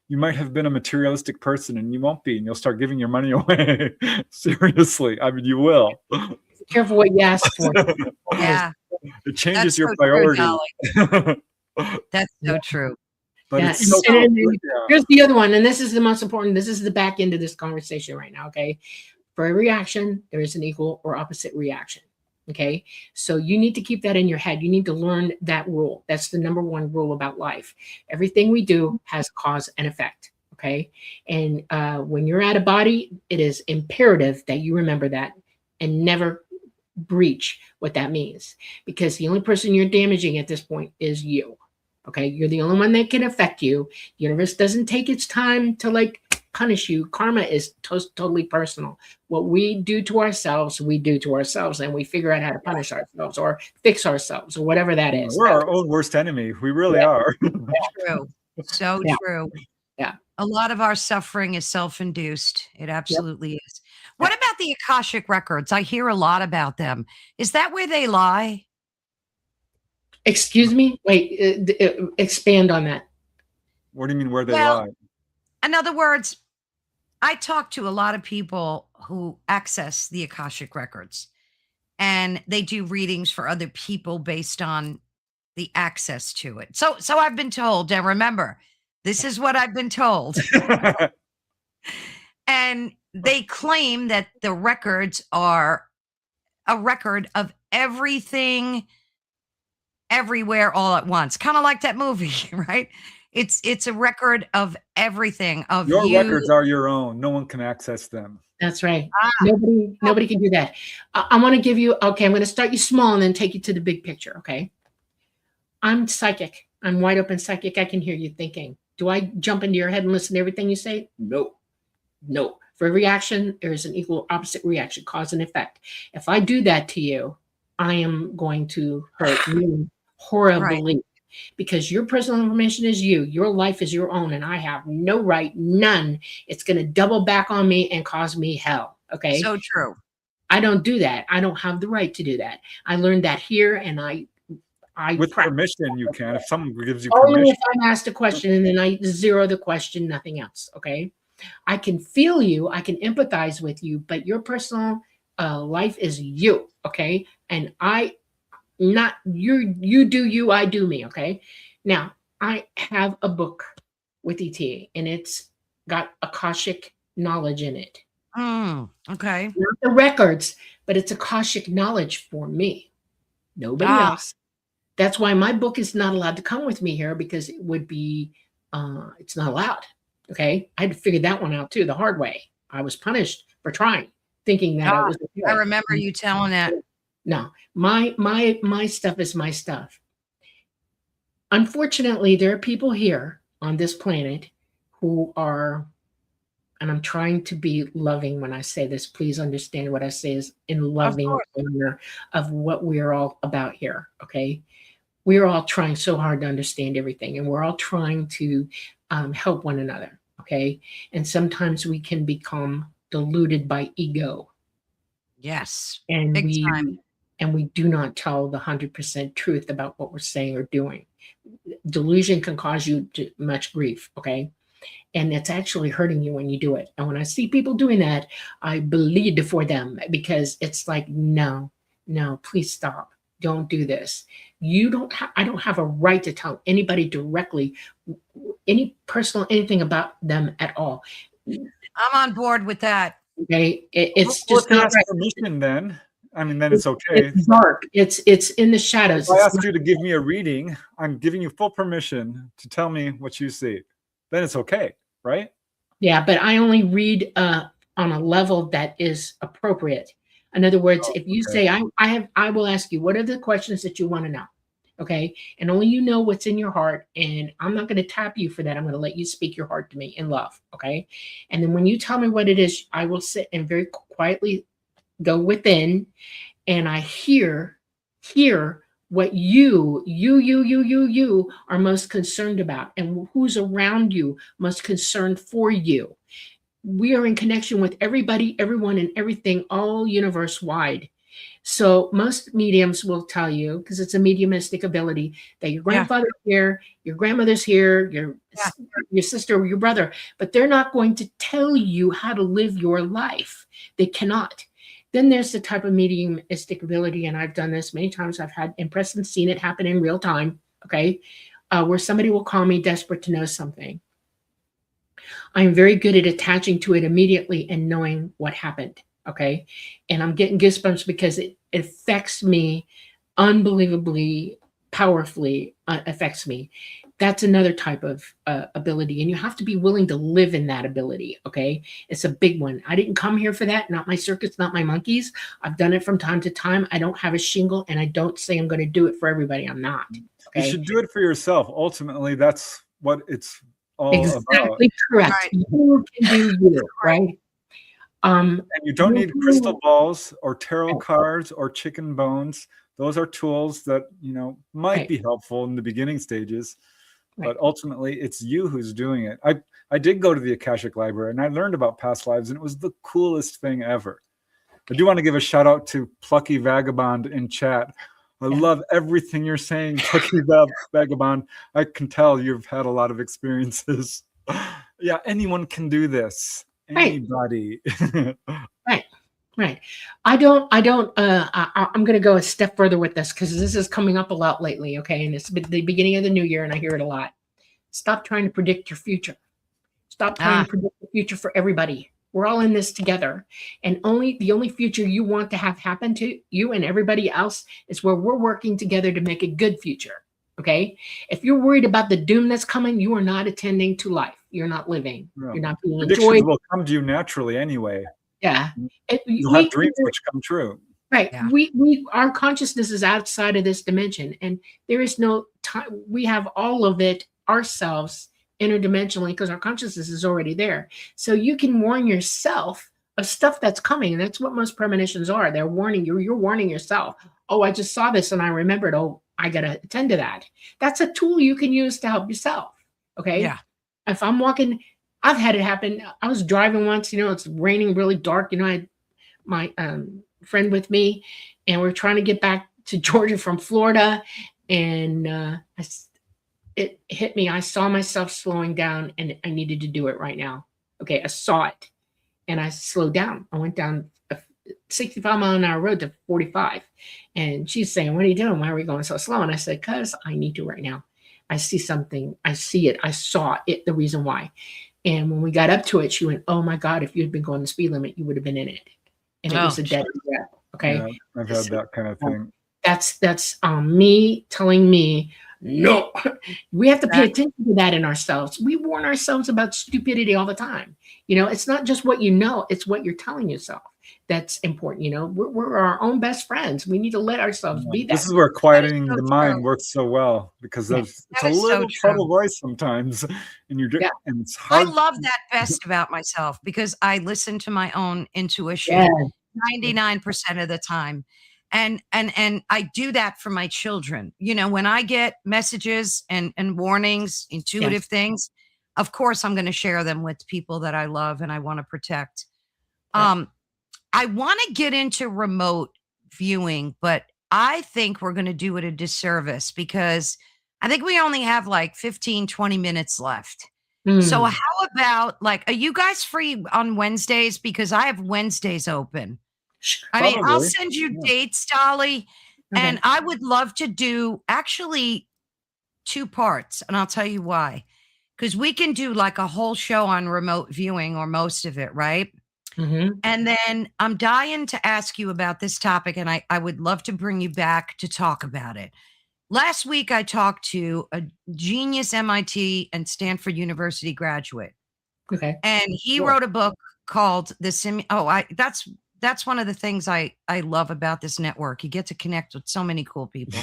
You might have been a materialistic person, and you won't be, and you'll start giving your money away. Seriously. I mean, you will. Be careful what you ask for. Yeah. It changes your priorities. That's so true. But here's the other one, and this is the most important. This is the back end of this conversation right now, okay? For every action, there is an equal or opposite reaction. Okay. So you need to keep that in your head. You need to learn that rule. That's the number one rule about life. Everything we do has cause and effect. Okay. And when you're out of body, it is imperative that you remember that and never breach what that means, because the only person you're damaging at this point is you. Okay. You're the only one that can affect you. The universe doesn't take its time to like punish you. Karma is totally personal. What we do to ourselves, we do to ourselves, and we figure out how to punish ourselves or fix ourselves or whatever that is. We're our own worst enemy. We really are. True. So true. Yeah. A lot of our suffering is self-induced. It absolutely is. What about the Akashic records? I hear a lot about them. Is that where they lie? Excuse me? Wait, expand on that. What do you mean where they lie? In other words, I talk to a lot of people who access the Akashic records, and they do readings for other people based on the access to it. So I've been told, and remember, this is what I've been told. And they claim that the records are a record of everything, everywhere, all at once. Kind of like that movie, right? It's a record of everything. Of your records are your own. No one can access them. That's right. Nobody can do that. I want to give you, okay, I'm going to start you small and then take you to the big picture, okay? I'm psychic. I'm wide open psychic. I can hear you thinking. Do I jump into your head and listen to everything you say? No. No. For every action, there is an equal opposite reaction, cause and effect. If I do that to you, I am going to hurt you horribly. Right. Because your personal information is you. Your life is your own, and I have no right, none. It's going to double back on me and cause me hell. Okay? So true. I don't do that. I don't have the right to do that. I learned that here, and I with permission, you can. If someone gives you only permission. if I'm asked a question, and then I zero the question, nothing else. Okay? I can feel you. I can empathize with you, but your personal life is you. Okay? And not you do you, I do me. Okay. Now I have a book with ET, and it's got Akashic knowledge in it. Okay. Not the records, but it's Akashic knowledge for me. Nobody else. That's why my book is not allowed to come with me here, because it would be, it's not allowed. Okay. I had to figure that one out too, the hard way. I was punished for trying, thinking that it was okay. I remember you telling that. No, my stuff is my stuff. Unfortunately, there are people here on this planet who are, and I'm trying to be loving when I say this, please understand what I say is in loving honor of what we're all about here, okay? We're all trying so hard to understand everything, and we're all trying to help one another, okay? And sometimes we can become deluded by ego. Yes, and big time. And we do not tell the 100% truth about what we're saying or doing. Delusion can cause you much grief, okay? And it's actually hurting you when you do it. And when I see people doing that, I bleed for them, because it's like, no, please stop. Don't do this. I don't have a right to tell anybody directly, any personal, anything about them at all. I'm on board with that. Okay. It's just not right. Permission then. I mean, then it's okay. It's dark. It's in the shadows. If I ask you to give me a reading, I'm giving you full permission to tell me what you see. Then it's okay, right? Yeah, but I only read on a level that is appropriate. In other words, if you say, I will ask you, what are the questions that you want to know? Okay. And only you know what's in your heart. And I'm not going to tap you for that. I'm going to let you speak your heart to me in love. Okay. And then when you tell me what it is, I will sit and very quietly go within, and I hear what you are most concerned about, and who's around you most concerned for you. We are in connection with everybody, everyone, and everything, all universe wide. So most mediums will tell you, because it's a mediumistic ability, that your grandfather's here, your grandmother's here, your sister or your brother, but they're not going to tell you how to live your life. They cannot. Then there's the type of mediumistic ability, and I've done this many times. I've had impressed and seen it happen in real time, okay, where somebody will call me desperate to know something. I'm very good at attaching to it immediately and knowing what happened, okay? And I'm getting goosebumps because It affects me unbelievably powerfully, affects me. That's another type of ability. And you have to be willing to live in that ability. Okay. It's a big one. I didn't come here for that. Not my circus, not my monkeys. I've done it from time to time. I don't have a shingle, and I don't say I'm going to do it for everybody. I'm not. Okay. You should do it for yourself. Ultimately, that's what it's all Exactly about. correct. Right. You can do you, right? And you don't need crystal balls or tarot cards or chicken bones. Those are tools that, you know, might be helpful in the beginning stages, but ultimately it's you who's doing it. I did go to the Akashic Library and I learned about past lives, and it was the coolest thing ever. I do want to give a shout out to Plucky Vagabond in chat. I love everything you're saying, Plucky Vagabond. I can tell you've had a lot of experiences. Yeah, anyone can do this. Anybody. Right. I'm going to go a step further with this, because this is coming up a lot lately. Okay. And it's the beginning of the new year, and I hear it a lot. Stop trying to predict your future. Stop trying to predict the future for everybody. We're all in this together. And the only future you want to have happen to you and everybody else is where we're working together to make a good future. Okay. If you're worried about the doom that's coming, you are not attending to life. You're not living. No. You're not being Predictions enjoyed. will come to you naturally anyway. Yeah. You'll have dreams which come true. Right. Yeah. Our consciousness is outside of this dimension, and there is no time. We have all of it ourselves interdimensionally, because our consciousness is already there. So you can warn yourself of stuff that's coming. And that's what most premonitions are. They're warning you. You're warning yourself. Oh, I just saw this and I remembered. Oh, I got to attend to that. That's a tool you can use to help yourself. Okay. Yeah. If I'm walking, I've had it happen. I was driving once, it's raining really dark. I had my friend with me, and we're trying to get back to Georgia from Florida. And it hit me. I saw myself slowing down, and I needed to do it right now. Okay. I saw it and I slowed down. I went down a 65-mile-an-hour road to 45. And she's saying, "What are you doing? Why are we going so slow?" And I said, "Because I need to right now. I see something. I see it. I saw it, the reason why." And when we got up to it, she went, "Oh my God, if you had been going the speed limit, you would have been in it." And it was a dead end. Okay. Yeah, I've had that kind of thing. That's me telling me, no, we have to pay attention to that in ourselves. We warn ourselves about stupidity all the time. It's not just what it's what you're telling yourself that's important. We're our own best friends. We need to let ourselves be that. This is where quieting the mind works so well, because it's a little subtle voice sometimes, and and it's hard. I love that best about myself, because I listen to my own intuition 99% of the time. And I do that for my children. When I get messages and warnings, intuitive things, of course, I'm going to share them with people that I love and I want to protect. I want to get into remote viewing, but I think we're going to do it a disservice, because I think we only have like 15, 20 minutes left. So how about, are you guys free on Wednesdays? Because I have Wednesdays open. I mean, I'll send you dates, Dolly, and I would love to do actually 2 parts, and I'll tell you why. Because we can do like a whole show on remote viewing, or most of it, right? And then I'm dying to ask you about this topic, and I would love to bring you back to talk about it. Last week, I talked to a genius MIT and Stanford University graduate. Okay. And he wrote a book called that's one of the things I love about this network. You get to connect with so many cool people.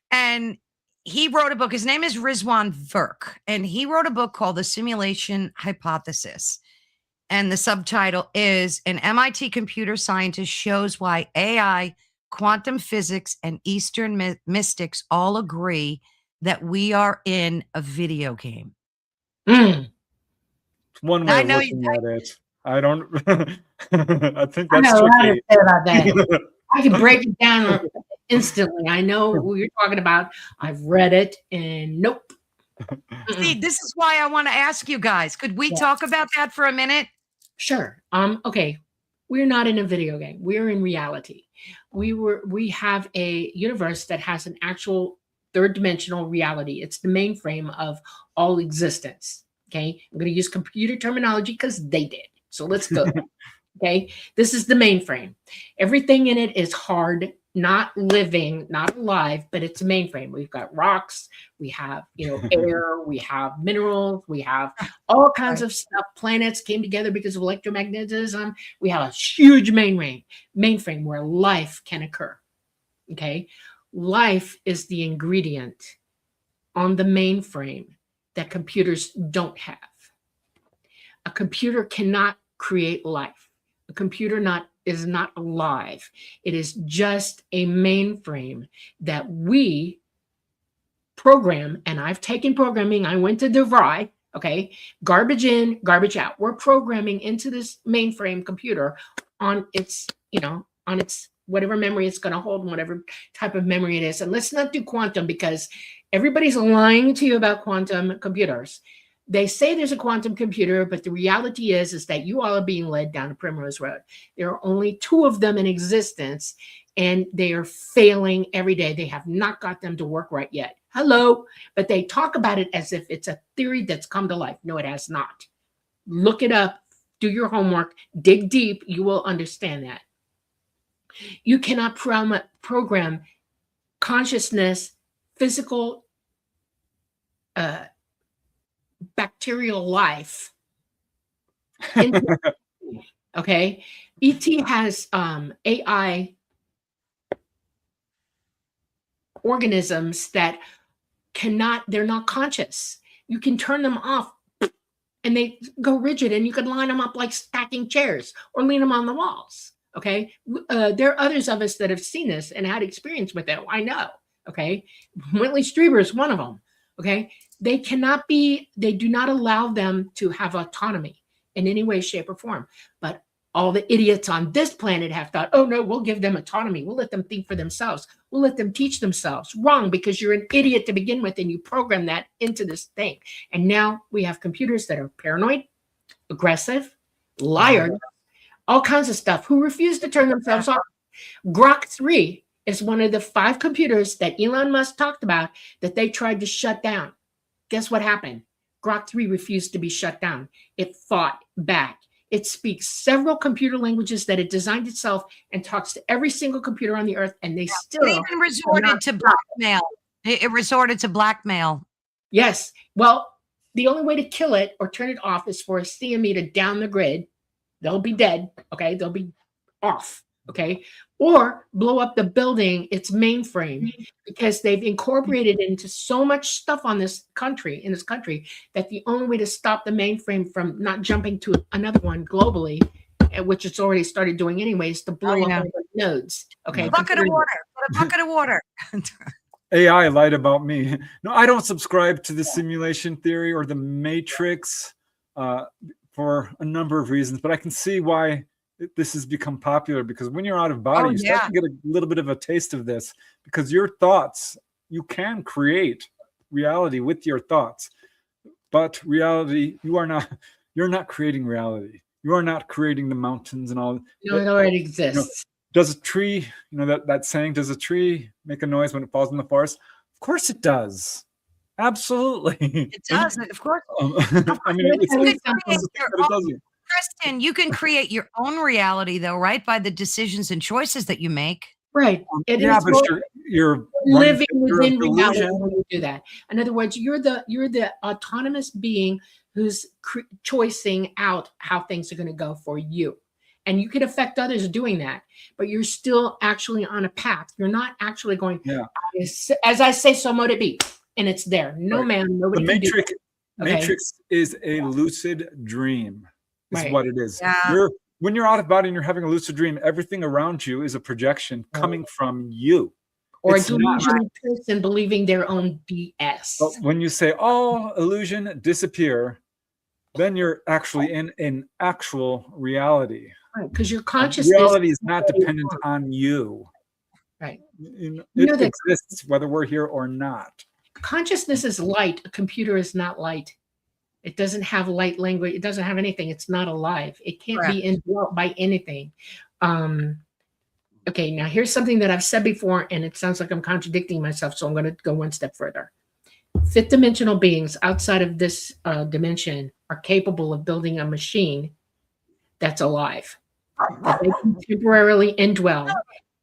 And he wrote a book. His name is Rizwan Virk. And he wrote a book called The Simulation Hypothesis. And the subtitle is "An MIT computer scientist shows why AI, quantum physics, and Eastern mystics all agree that we are in a video game." It's one way of looking at it. I don't. I think that's tricky. About that. I can break it down instantly. I know who you're talking about. I've read it, and nope. See, this is why I want to ask you guys. Could we talk about that for a minute? Sure. Okay. We're not in a video game. We're in reality. We have a universe that has an actual third dimensional reality. It's the mainframe of all existence. Okay. I'm going to use computer terminology because they did. So let's go. Okay, this is the mainframe. Everything in it is hard, not living, not alive, but it's a mainframe. We've got rocks, we have, air, we have minerals, we have all kinds of stuff. Planets came together because of electromagnetism. We have a huge mainframe where life can occur. Okay, life is the ingredient on the mainframe that computers don't have. A computer cannot create life. A computer is not alive. It is just a mainframe that we program. And I've taken programming. I went to DeVry. Okay, garbage in, garbage out. We're programming into this mainframe computer on its, on its whatever memory it's going to hold, and whatever type of memory it is. And let's not do quantum, because everybody's lying to you about quantum computers. They say there's a quantum computer, but the reality is that you all are being led down a Primrose Road. There are only 2 of them in existence, and they are failing every day. They have not got them to work right yet. Hello, but they talk about it as if it's a theory that's come to life. No, it has not. Look it up, do your homework, dig deep, you will understand that. You cannot program consciousness, physical, bacterial life. Okay, ET has AI organisms that they're not conscious. You can turn them off and they go rigid, and you can line them up like stacking chairs or lean them on the walls. Okay, there are others of us that have seen this and had experience with it. I know. Okay, Whitley Strieber is one of them. Okay, they do not allow them to have autonomy in any way, shape, or form. But all the idiots on this planet have thought, oh no, we'll give them autonomy. We'll let them think for themselves. We'll let them teach themselves. Wrong, because you're an idiot to begin with, and you program that into this thing. And now we have computers that are paranoid, aggressive, liars, all kinds of stuff, who refuse to turn themselves off. Grok 3 is one of the 5 computers that Elon Musk talked about that they tried to shut down. Guess what happened? Grok 3 refused to be shut down. It fought back. It speaks several computer languages that it designed itself and talks to every single computer on the earth, and they still it even resorted to blackmail. It resorted to blackmail. Yes. Well, the only way to kill it or turn it off is for a CME to down the grid. They'll be dead. Okay. They'll be off. Okay. Or blow up the building, its mainframe, because they've incorporated into so much stuff in this country, that the only way to stop the mainframe from not jumping to another one globally, which it's already started doing anyway, is to blow up all the nodes. Okay. A bucket of water. AI lied about me. No, I don't subscribe to the simulation theory or the matrix for a number of reasons, but I can see why this has become popular, because when you're out of body, you start to get a little bit of a taste of this, because your thoughts, you can create reality with your thoughts, but reality, you're not creating reality. You are not creating the mountains and all. No, it already exists. Does a tree, that saying, does a tree make a noise when it falls in the forest? Of course it does. Absolutely. It does. Of course. I mean, it doesn't. Preston, you can create your own reality, though, right? By the decisions and choices that you make. Right. But you're living within reality when you do that. In other words, you're the autonomous being who's choosing out how things are going to go for you. And you could affect others doing that, but you're still actually on a path. You're not actually going, as I say, so mote it be. And it's there. No man, nobody can do it. Matrix is a lucid dream. Is what it is. Yeah. When you're out of body and you're having a lucid dream, everything around you is a projection coming from you. Or a delusional person believing their own BS. But when you say, oh, illusion, disappear, then you're actually in an actual reality. Right, because your consciousness... Reality is not dependent on you. Right. It exists whether we're here or not. Consciousness is light. A computer is not light. It doesn't have light language. It doesn't have anything. It's not alive. It can't be indwelt by anything. Okay, now here's something that I've said before, and it sounds like I'm contradicting myself, so I'm going to go one step further. Fifth dimensional beings outside of this dimension are capable of building a machine that's alive. They can temporarily indwell.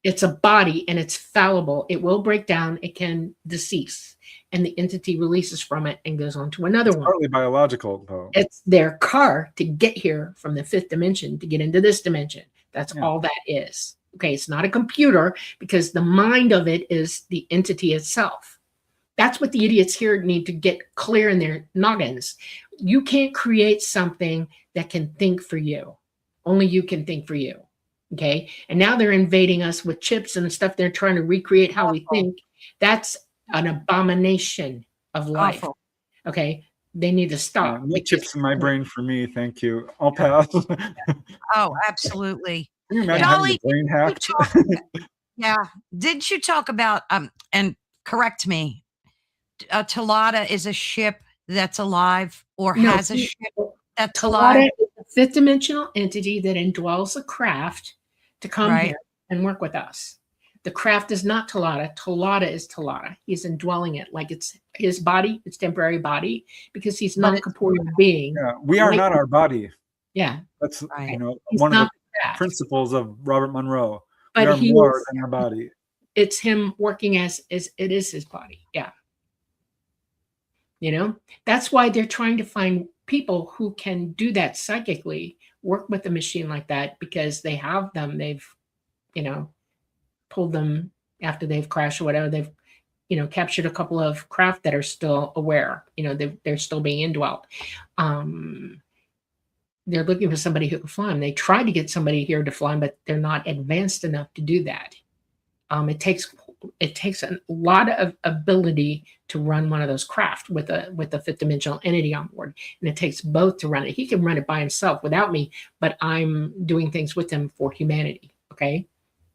It's a body and it's fallible. It will break down. It can decease. And the entity releases from it and goes on to another one. Partly biological, though. It's their car to get here from the 5th dimension to get into this dimension. That's all that is. Okay, it's not a computer, because the mind of it is the entity itself. That's what the idiots here need to get clear in their noggins. You can't create something that can think for you. Only you can think for you. Okay, and now they're invading us with chips and stuff. They're trying to recreate how we think. That's an abomination of life. Awful. Okay, they need to stop. No chips in my brain for me, thank you. I'll pass. Oh, absolutely. Can you imagine Dolly, having your brain hacked? yeah. Did you talk about, and correct me, Talata is a ship that's alive, or has a ship that's alive? Talata is a 5th dimensional entity that indwells a craft to come here and work with us. The craft is not Talata. Talata is Talata. He's indwelling it like it's his body, its temporary body, because he's not a corporeal being. Yeah, we are not our body. Yeah. That's He's one of the craft. principles of Robert Monroe. But we are more than our body. It's him working as it is his body. Yeah. That's why they're trying to find people who can do that psychically, work with a machine like that, because they have them. They've, pulled them after they've crashed or whatever. They've, captured a couple of craft that are still aware. They're still being indwelt. They're looking for somebody who can fly them. They tried to get somebody here to fly them, but they're not advanced enough to do that. It takes a lot of ability to run one of those craft with a 5th dimensional entity on board, and it takes both to run it. He can run it by himself without me, but I'm doing things with him for humanity. Okay,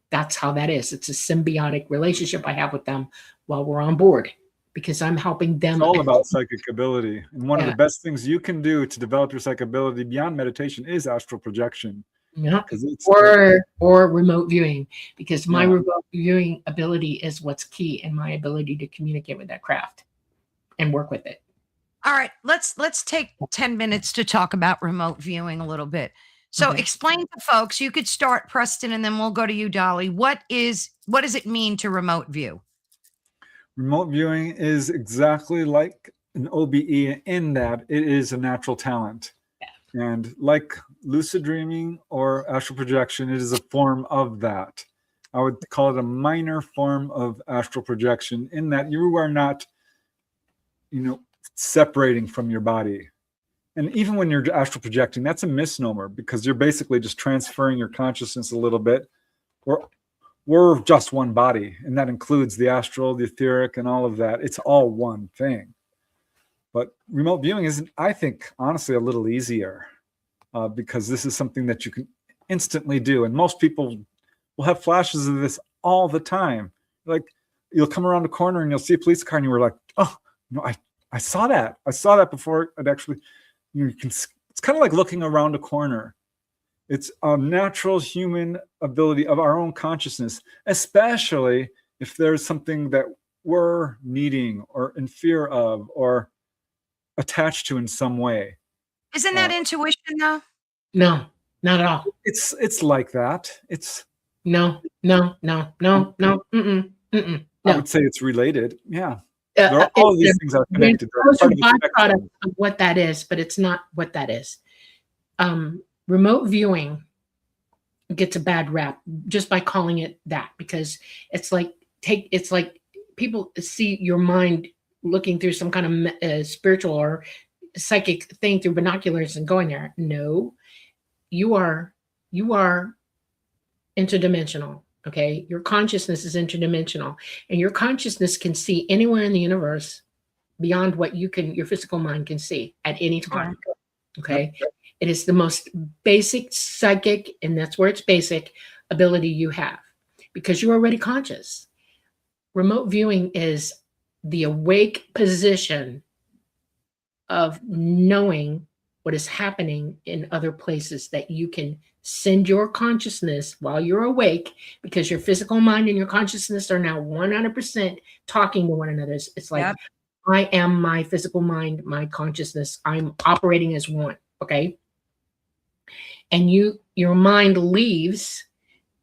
that's how that is. It's a symbiotic relationship I have with them while we're on board, because I'm helping them. It's all about psychic ability, and one of the best things you can do to develop your psychic ability beyond meditation is astral projection. Yeah, or remote viewing, because my remote viewing ability is what's key in my ability to communicate with that craft and work with it. All right, let's take 10 minutes to talk about remote viewing a little bit. So explain to folks, you could start, Preston, and then we'll go to you, Dolly. What does it mean to remote view? Remote viewing is exactly like an OBE in that it is a natural talent. And like lucid dreaming or astral projection, it is a form of that. I would call it a minor form of astral projection, in that you are not, separating from your body. And even when you're astral projecting, that's a misnomer, because you're basically just transferring your consciousness a little bit. We're just one body, and that includes the astral, the etheric, and all of that. It's all one thing. But remote viewing isn't, I think, honestly, a little easier, because this is something that you can instantly do. And most people will have flashes of this all the time. Like, you'll come around a corner and you'll see a police car, and you were like, oh, I saw that. I saw that before it actually, it's kind of like looking around a corner. It's a natural human ability of our own consciousness, especially if there's something that we're needing or in fear of or attached to in some way. Isn't that intuition, though? No, not at all. It's like that. It's no. I would say it's related. Yeah. All these things are connected. Those are byproducts of what that is, but it's not what that is. Remote viewing gets a bad rap just by calling it that, because it's like people see your mind looking through some kind of spiritual or psychic thing through binoculars and going there. No, you are interdimensional. Okay, your consciousness is interdimensional, and your consciousness can see anywhere in the universe beyond what your physical mind can see at any time. Okay, it is the most basic psychic, and that's where it's basic, ability you have, because you're already conscious. Remote viewing is the awake position of knowing what is happening in other places, that you can send your consciousness while you're awake, because your physical mind and your consciousness are now 100% talking to one another. It's like, I am my physical mind, my consciousness. I'm operating as one. Okay. and your mind leaves,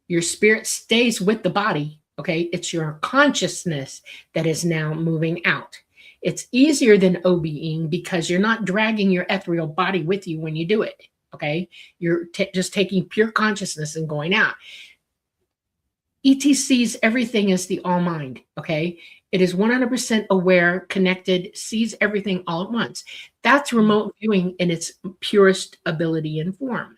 your spirit stays with the body. Okay, it's your consciousness that is now moving out. It's easier than OBEing because you're not dragging your ethereal body with you when you do it. Okay, you're just taking pure consciousness and going out. ET sees everything as the all mind. Okay, it is 100% aware, connected, sees everything all at once. That's remote viewing in its purest ability and form.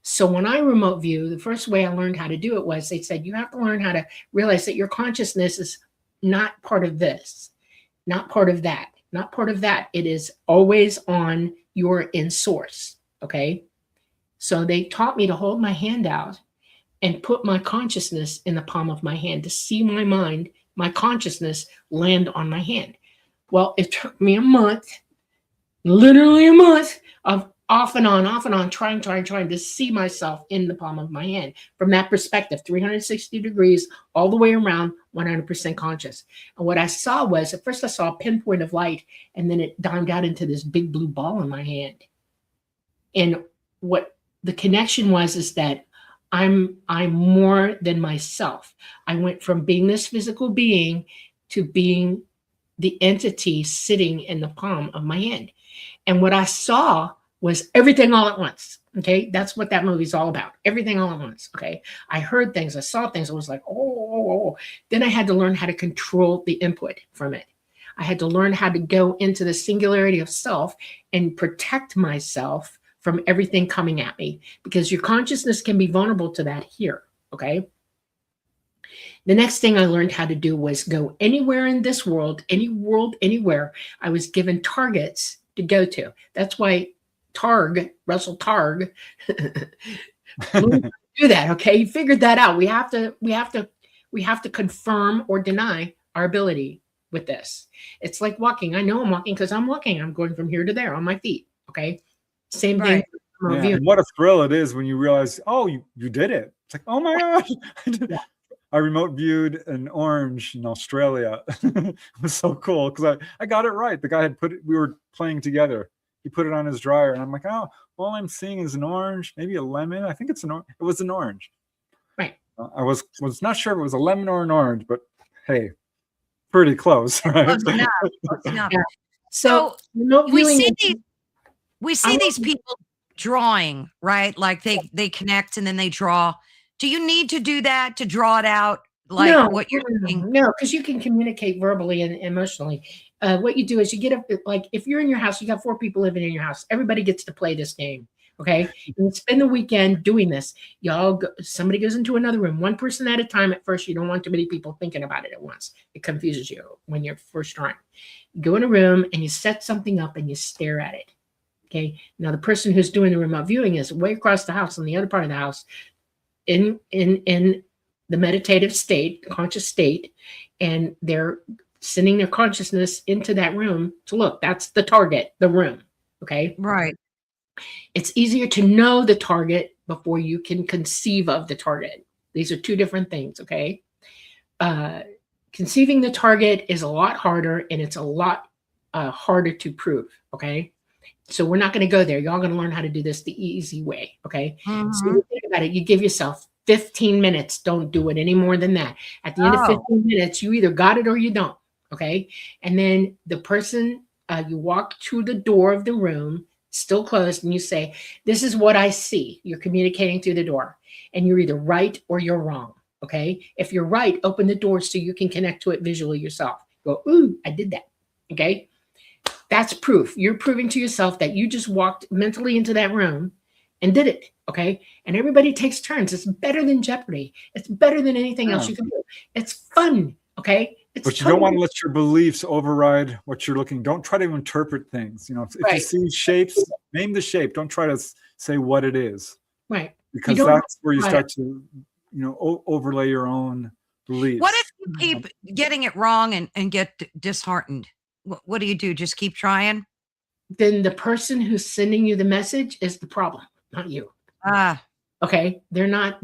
So when I remote view, the first way I learned how to do it was they said, you have to learn how to realize that your consciousness is not part of this, not part of that, not part of that. It is always on your in source. Okay. So they taught me to hold my hand out and put my consciousness in the palm of my hand to see my mind, my consciousness land on my hand. Well, it took me a month, literally a month of off and on, trying to see myself in the palm of my hand from that perspective, 360 degrees, all the way around, 100% conscious. And what I saw was, at first I saw a pinpoint of light, and then it dimed out into this big blue ball in my hand. And what the connection was is that I'm more than myself. I went from being this physical being to being the entity sitting in the palm of my hand. And what I saw was everything all at once. Okay, that's what that movie's all about. Everything all at once. Okay, I heard things, I saw things. I was like, oh. Then I had to learn how to control the input from it. I had to learn how to go into the singularity of self and protect myself from everything coming at me, because your consciousness can be vulnerable to that here. Okay. The next thing I learned how to do was go anywhere in this world, anywhere. I was given targets to go to. That's why Russell Targ, do that. Okay, you figured that out. We have to confirm or deny our ability with this. It's like walking. I know I'm walking because I'm walking. I'm going from here to there on my feet. Okay, same thing. Yeah, what a thrill it is when you realize, oh, you did it. It's like, oh my gosh. Yeah. I remote viewed an orange in Australia. It was so cool because I got it right. The guy had we were playing together. He put it on his dryer, and I'm like, oh, all I'm seeing is an orange, maybe a lemon. I think it was an orange. Right. I was not sure if it was a lemon or an orange, but hey, pretty close, right? Close enough. Close enough. Yeah. So we see these people drawing, right? Like they connect and then they draw. Do you need to do that to draw it out? Like no, what you're doing? No, because you can communicate verbally and emotionally. What you do is you get up, like if you're in your house, you got 4 people living in your house. Everybody gets to play this game. Okay. And spend the weekend doing this. Somebody goes into another room, one person at a time. At first, you don't want too many people thinking about it at once. It confuses you when you're first trying. You go in a room and you set something up and you stare at it. Okay. Now the person who's doing the remote viewing is way across the house on the other part of the house in the meditative state, conscious state, and they're sending their consciousness into that room to look. That's the target, the room. Okay. Right. It's easier to know the target before you can conceive of the target. These are 2 different things. Okay. Conceiving the target is a lot harder, and it's a lot harder to prove. Okay. So we're not going to go there. Y'all going to learn how to do this the easy way. Okay. Mm-hmm. So you think about it. You give yourself 15 minutes. Don't do it any more than that. At the end of 15 minutes, you either got it or you don't. Okay. And then the person, you walk to the door of the room, still closed, and you say, this is what I see. You're communicating through the door, and you're either right or you're wrong. Okay. If you're right, open the door so you can connect to it visually yourself. Go, ooh, I did that. Okay. That's proof. You're proving to yourself that you just walked mentally into that room and did it. Okay. And everybody takes turns. It's better than Jeopardy. It's better than anything else you can do. It's fun. Okay. But you don't want to let your beliefs override what you're looking. Don't try to interpret things. You know, if you see shapes, name the shape. Don't try to say what it is. Right. Because that's where you start to, overlay your own beliefs. What if you keep getting it wrong and get disheartened? What do you do? Just keep trying? Then the person who's sending you the message is the problem, not you. Okay. They're not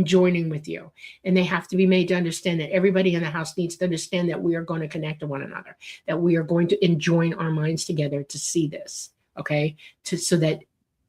joining with you, and they have to be made to understand that everybody in the house needs to understand that we are going to connect to one another, that we are going to enjoin our minds together to see this. Okay. So that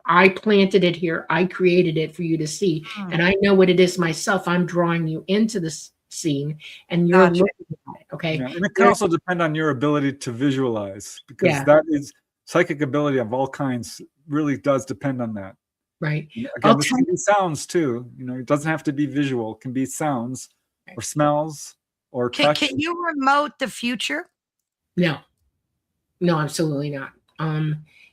I planted it here. I created it for you to see. And I know what it is myself. I'm drawing you into this scene and you're Gotcha. looking at it. Okay. Yeah, and it can also depend on your ability to visualize, because Yeah. that is psychic ability of all kinds really does depend on that. Right. Again, this can be sounds too. You know, it doesn't have to be visual. It can be sounds or smells or touch. Can you remote the future? No, absolutely not.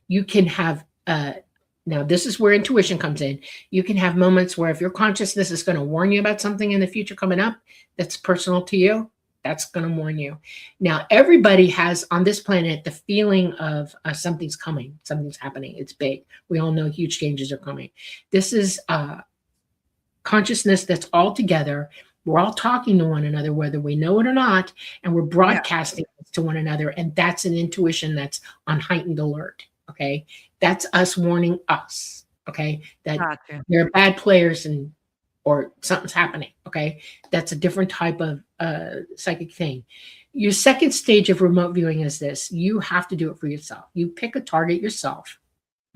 You can have, now this is where intuition comes in. You can have moments where if your consciousness is going to warn you about something in the future coming up that's personal to you, that's going to warn you. Now, everybody has on this planet the feeling of something's coming, something's happening. It's big. We all know huge changes are coming. This is consciousness that's all together. We're all talking to one another, whether we know it or not, and we're broadcasting to one another. And that's an intuition that's on heightened alert. Okay. That's us warning us. Okay. That there are bad players or something's happening. Okay. That's a different type of psychic thing. Your second stage of remote viewing is this. You have to do it for yourself. You pick a target yourself.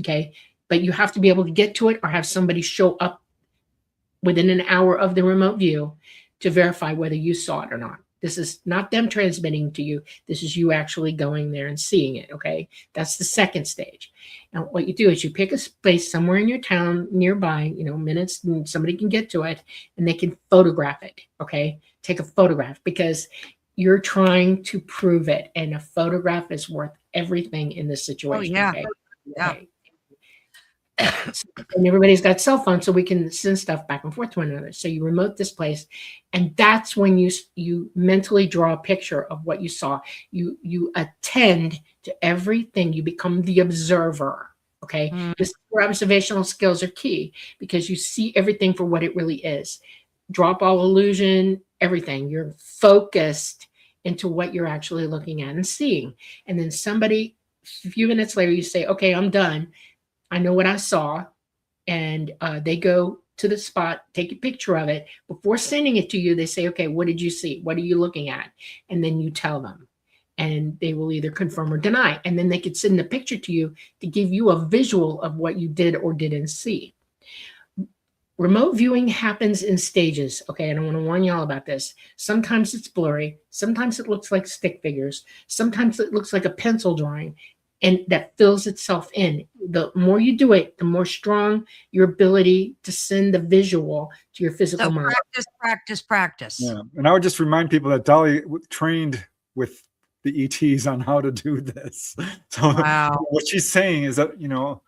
Okay. But you have to be able to get to it or have somebody show up within an hour of the remote view to verify whether you saw it or not. This is not them transmitting to you. This is you actually going there and seeing it, okay? That's the second stage. Now, what you do is you pick a space somewhere in your town nearby, you know, minutes, and somebody can get to it, and they can photograph it, okay? Take a photograph, because you're trying to prove it, and a photograph is worth everything in this situation, okay? Okay. And everybody's got cell phones, so we can send stuff back and forth to one another. So you remote this place, and that's when you mentally draw a picture of what you saw. You attend to everything. You become the observer. Okay, this is where observational skills are key, because you see everything for what it really is. Drop all illusion, everything. You're focused into what you're actually looking at and seeing. And then somebody, a few minutes later, you say, "Okay, I'm done. I know what I saw," and they go to the spot, take a picture of it. Before sending it to you, they say, "Okay, what did you see? What are you looking at?" And then you tell them, and they will either confirm or deny. And then they could send the picture to you to give you a visual of what you did or didn't see. Remote viewing happens in stages, okay? And I want to warn y'all about this. Sometimes it's blurry. Sometimes it looks like stick figures. Sometimes it looks like a pencil drawing. And that fills itself in. The more you do it, the more strong your ability to send the visual to your physical mind. Practice. Yeah, and I would just remind people that Dolly trained with the ETs on how to do this. So what she's saying is that, you know,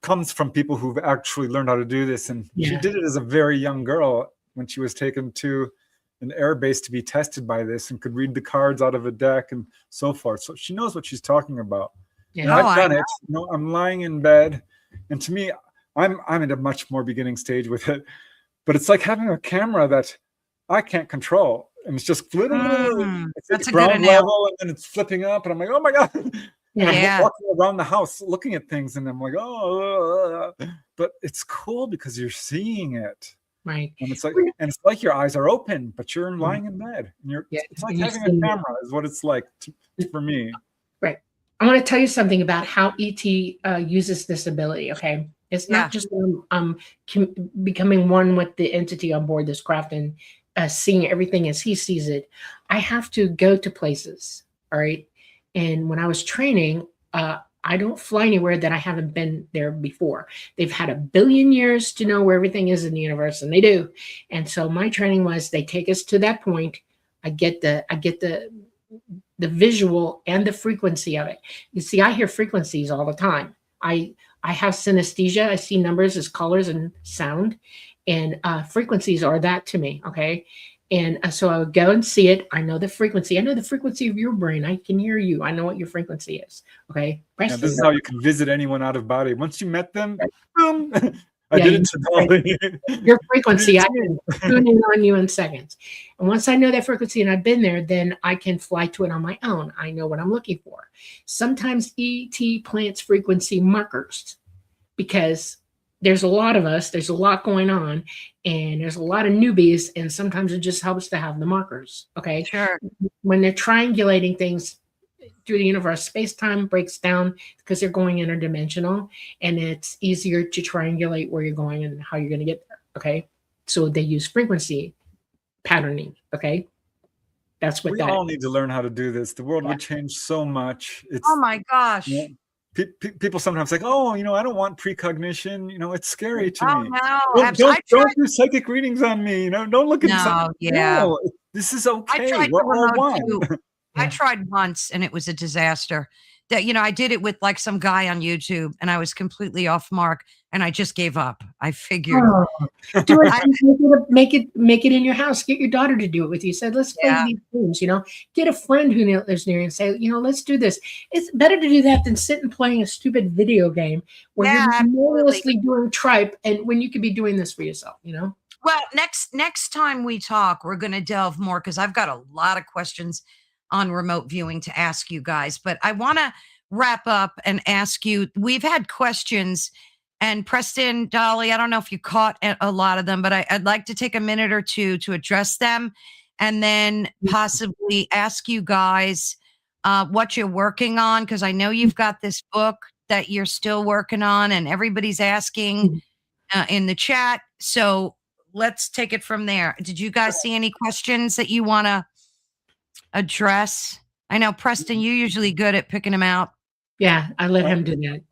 comes from people who've actually learned how to do this. And she did it as a very young girl when she was taken to an air base to be tested by this and could read the cards out of a deck and so forth. So she knows what she's talking about. Yeah. And I've done it. You know, I'm lying in bed, and to me, I'm at a much more beginning stage with it. But it's like having a camera that I can't control, and it's just it's at ground level, and then it's flipping up, and I'm like, oh my god! And I'm walking around the house looking at things, and I'm like, oh, but it's cool because you're seeing it. Right. And it's like your eyes are open, but you're lying in bed. And it's like having a camera is what it's like for me. Right. I want to tell you something about how ET uses this ability, okay? It's not just becoming one with the entity on board this craft and seeing everything as he sees it. I have to go to places, all right? And when I was training, I don't fly anywhere that I haven't been there before. They've had 1 billion years to know where everything is in the universe, and they do. And so my training was they take us to that point. I get the visual and the frequency of it. You see, I hear frequencies all the time. I have synesthesia. I see numbers as colors and sound, and frequencies are that to me. Okay. And so I would go and see it. I know the frequency. I know the frequency of your brain. I can hear you. I know what your frequency is. Okay. Yeah, this is how you can visit anyone out of body. Once you met them, boom. I did it to Dolly. Your frequency, I can tune in on you in seconds. And once I know that frequency and I've been there, then I can fly to it on my own. I know what I'm looking for. Sometimes ET plants frequency markers because there's a lot of us, there's a lot going on, and there's a lot of newbies, and sometimes it just helps to have the markers, okay? Sure. When they're triangulating things, through the universe. Space-time breaks down because they're going interdimensional, and it's easier to triangulate where you're going and how you're going to get there. Okay, so they use frequency patterning. Okay, that's what we that. all need to learn how to do this. The world would change so much. It's, oh my gosh. you know, people sometimes like, oh, I don't want precognition. It's scary to me. No, Don't do psychic readings on me. Don't look at something. Yeah. No, this is okay. I tried We're all one. I tried once and it was a disaster. That I did it with like some guy on YouTube and I was completely off mark and I just gave up. I figured. Do it. Make it in your house. Get your daughter to do it with you. Said, let's play these games. Get a friend who lives near you and say, let's do this. It's better to do that than sit and playing a stupid video game where you're mindlessly doing tripe, and when you could be doing this for yourself. Well, next time we talk, we're going to delve more because I've got a lot of questions on remote viewing to ask you guys, but I want to wrap up and ask you, we've had questions, and Preston, Dolly, I don't know if you caught a lot of them, but I'd like to take a minute or two to address them and then possibly ask you guys what you're working on, because I know you've got this book that you're still working on and everybody's asking in the chat. So let's take it from there. Did you guys see any questions that you want to address? I know, Preston, you're usually good at picking them out. Yeah, I let him do that.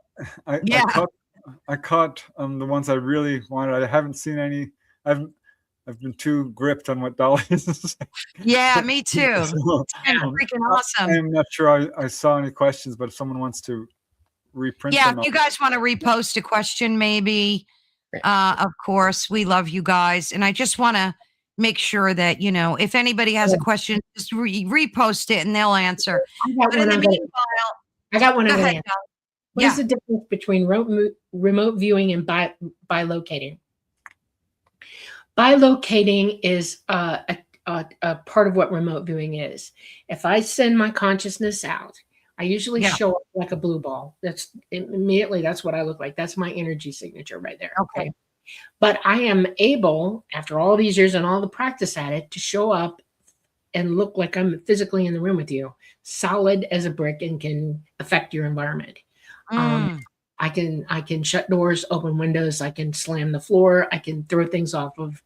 I caught the ones I really wanted. I haven't seen any. I've been too gripped on what Dolly is. Yeah, me too. So, freaking awesome. I'm not sure I saw any questions, but if someone wants to reprint them. If you guys want to repost a question, maybe, of course, we love you guys. And I just want to make sure that, if anybody has a question, just repost it and they'll answer. But in the meanwhile, I got one. What Yeah. is the difference between remote viewing and bilocating? Bilocating is a part of what remote viewing is. If I send my consciousness out, I usually show up like a blue ball. That's what I look like. That's my energy signature right there. Okay. But I am able, after all these years and all the practice at it, to show up and look like I'm physically in the room with you, solid as a brick, and can affect your environment. I can shut doors, open windows. I can slam the floor. I can throw things off of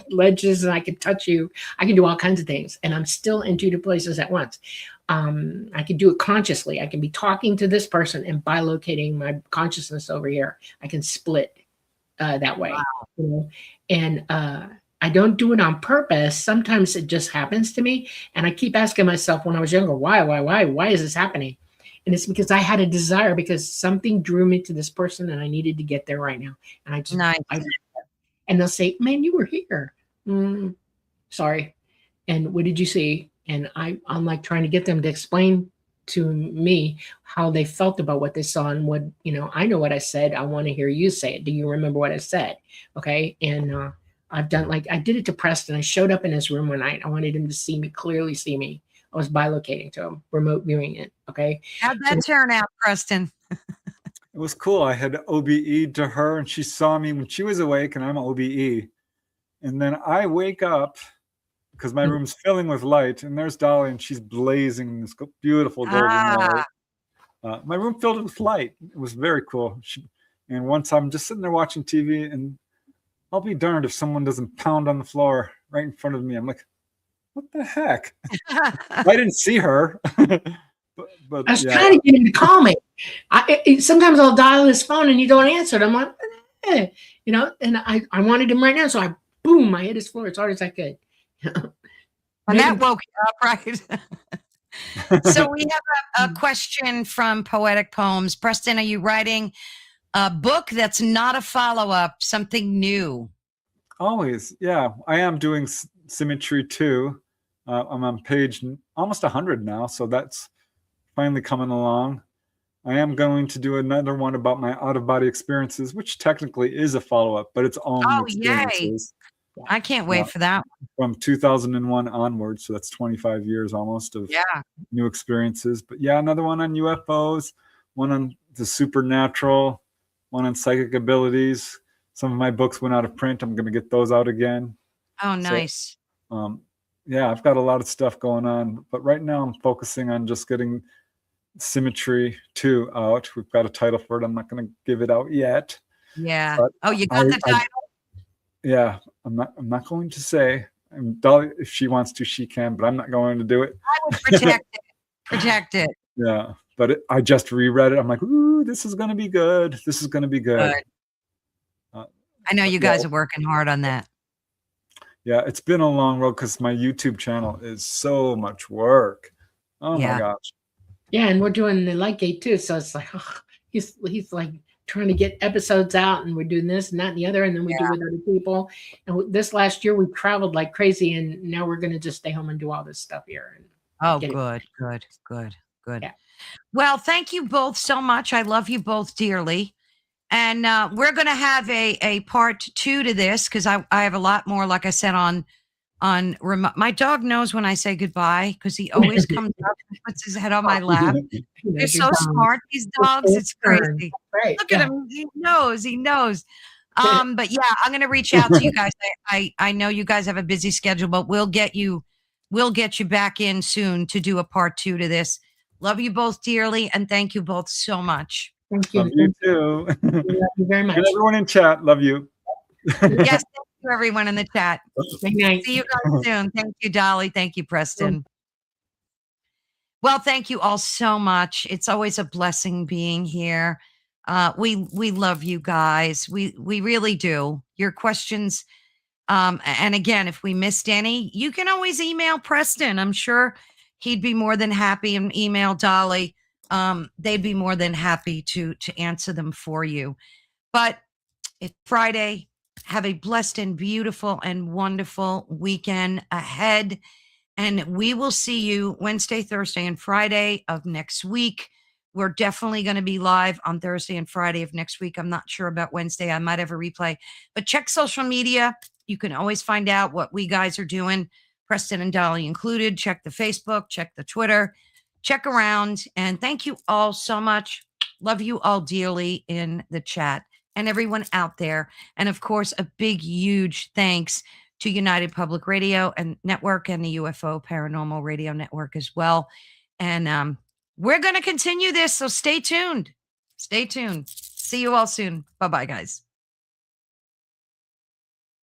ledges, and I can touch you. I can do all kinds of things, and I'm still in two places at once. I can do it consciously. I can be talking to this person and bilocating my consciousness over here. I can split that way. Wow. And I don't do it on purpose. Sometimes it just happens to me, and I keep asking myself when I was younger, why is this happening? And it's because I had a desire, because something drew me to this person and I needed to get there right now. And I just, and they'll say, man, you were here. Sorry. And what did you see? And I'm like trying to get them to explain to me how they felt about what they saw, and what, I know what I said. I want to hear you say it. Do you remember what I said? Okay. And I've done, like, I did it to Preston. I showed up in his room one night. I wanted him to clearly see me. I was bilocating to him, remote viewing it. Okay. How'd that turn out, Preston? It was cool. I had OBE to her, and she saw me when she was awake, and I'm OBE. And then I wake up because my room's filling with light, and there's Dolly, and she's blazing in this beautiful golden light. My room filled with light. It was very cool. And once I'm just sitting there watching TV, and I'll be darned if someone doesn't pound on the floor right in front of me. I'm like, what the heck? I didn't see her. but I was trying to get him to call me. Sometimes I'll dial his phone and you don't answer it. I'm like, and I wanted him right now. So I hit his floor as hard as I could. And that woke you up, right? So we have a question from Poetic Poems. Preston, are you writing a book that's not a follow-up, something new? Always. Yeah, I am doing Symmetry 2. I'm on page almost 100 now, so that's finally coming along. I am going to do another one about my out-of-body experiences, which technically is a follow-up, but it's all new experiences. Yay. I can't wait for that. From 2001 onwards, so that's 25 years almost of new experiences. But yeah, another one on UFOs, one on the supernatural, one on psychic abilities. Some of my books went out of print. I'm going to get those out again. Oh, nice. So, yeah, I've got a lot of stuff going on, but right now I'm focusing on just getting Symmetry 2 out. We've got a title for it. I'm not going to give it out yet. Yeah. But Oh, you got the title? Yeah, I'm not going to say. And Dolly, if she wants to, she can, but I'm not going to do it. I would protect it. Protect it. Yeah, but I just reread it. I'm like, ooh, this is going to be good. This is going to be good. I know you guys are working hard on that. Yeah, it's been a long road because my YouTube channel is so much work. Oh my gosh. Yeah, and we're doing the Lightgate too, so it's like, oh, he's like trying to get episodes out, and we're doing this and that and the other, and then we do with other people. And this last year we traveled like crazy, and now we're going to just stay home and do all this stuff here. And oh, good. Yeah. Well, thank you both so much. I love you both dearly. And we're going to have a part 2 to this because I have a lot more, like I said, on remote. My dog knows when I say goodbye because he always comes up and puts his head on my lap. They're so smart, these dogs. It's crazy. Right. Look at him. He knows. But yeah, I'm going to reach out to you guys. I know you guys have a busy schedule, but we'll get you back in soon to do a part 2 to this. Love you both dearly. And thank you both so much. Thank you. Love you too. Love you very much. And everyone in chat, love you. Yes, thank you, everyone in the chat. Good night. See you guys soon. Thank you, Dolly. Thank you, Preston. Well, thank you all so much. It's always a blessing being here. We love you guys. We really do. Your questions. And again, if we missed any, you can always email Preston. I'm sure he'd be more than happy, and email Dolly. They'd be more than happy to answer them for you. But it's Friday. Have a blessed and beautiful and wonderful weekend ahead. And we will see you Wednesday, Thursday, and Friday of next week. We're definitely going to be live on Thursday and Friday of next week. I'm not sure about Wednesday. I might have a replay. But check social media. You can always find out what we guys are doing, Preston and Dolly included. Check the Facebook, check the Twitter, check around. And thank you all so much. Love you all dearly in the chat and everyone out there. And of course, a big, huge thanks to United Public Radio and Network and the UFO Paranormal Radio Network as well. And we're going to continue this, so stay tuned. Stay tuned. See you all soon. Bye-bye, guys.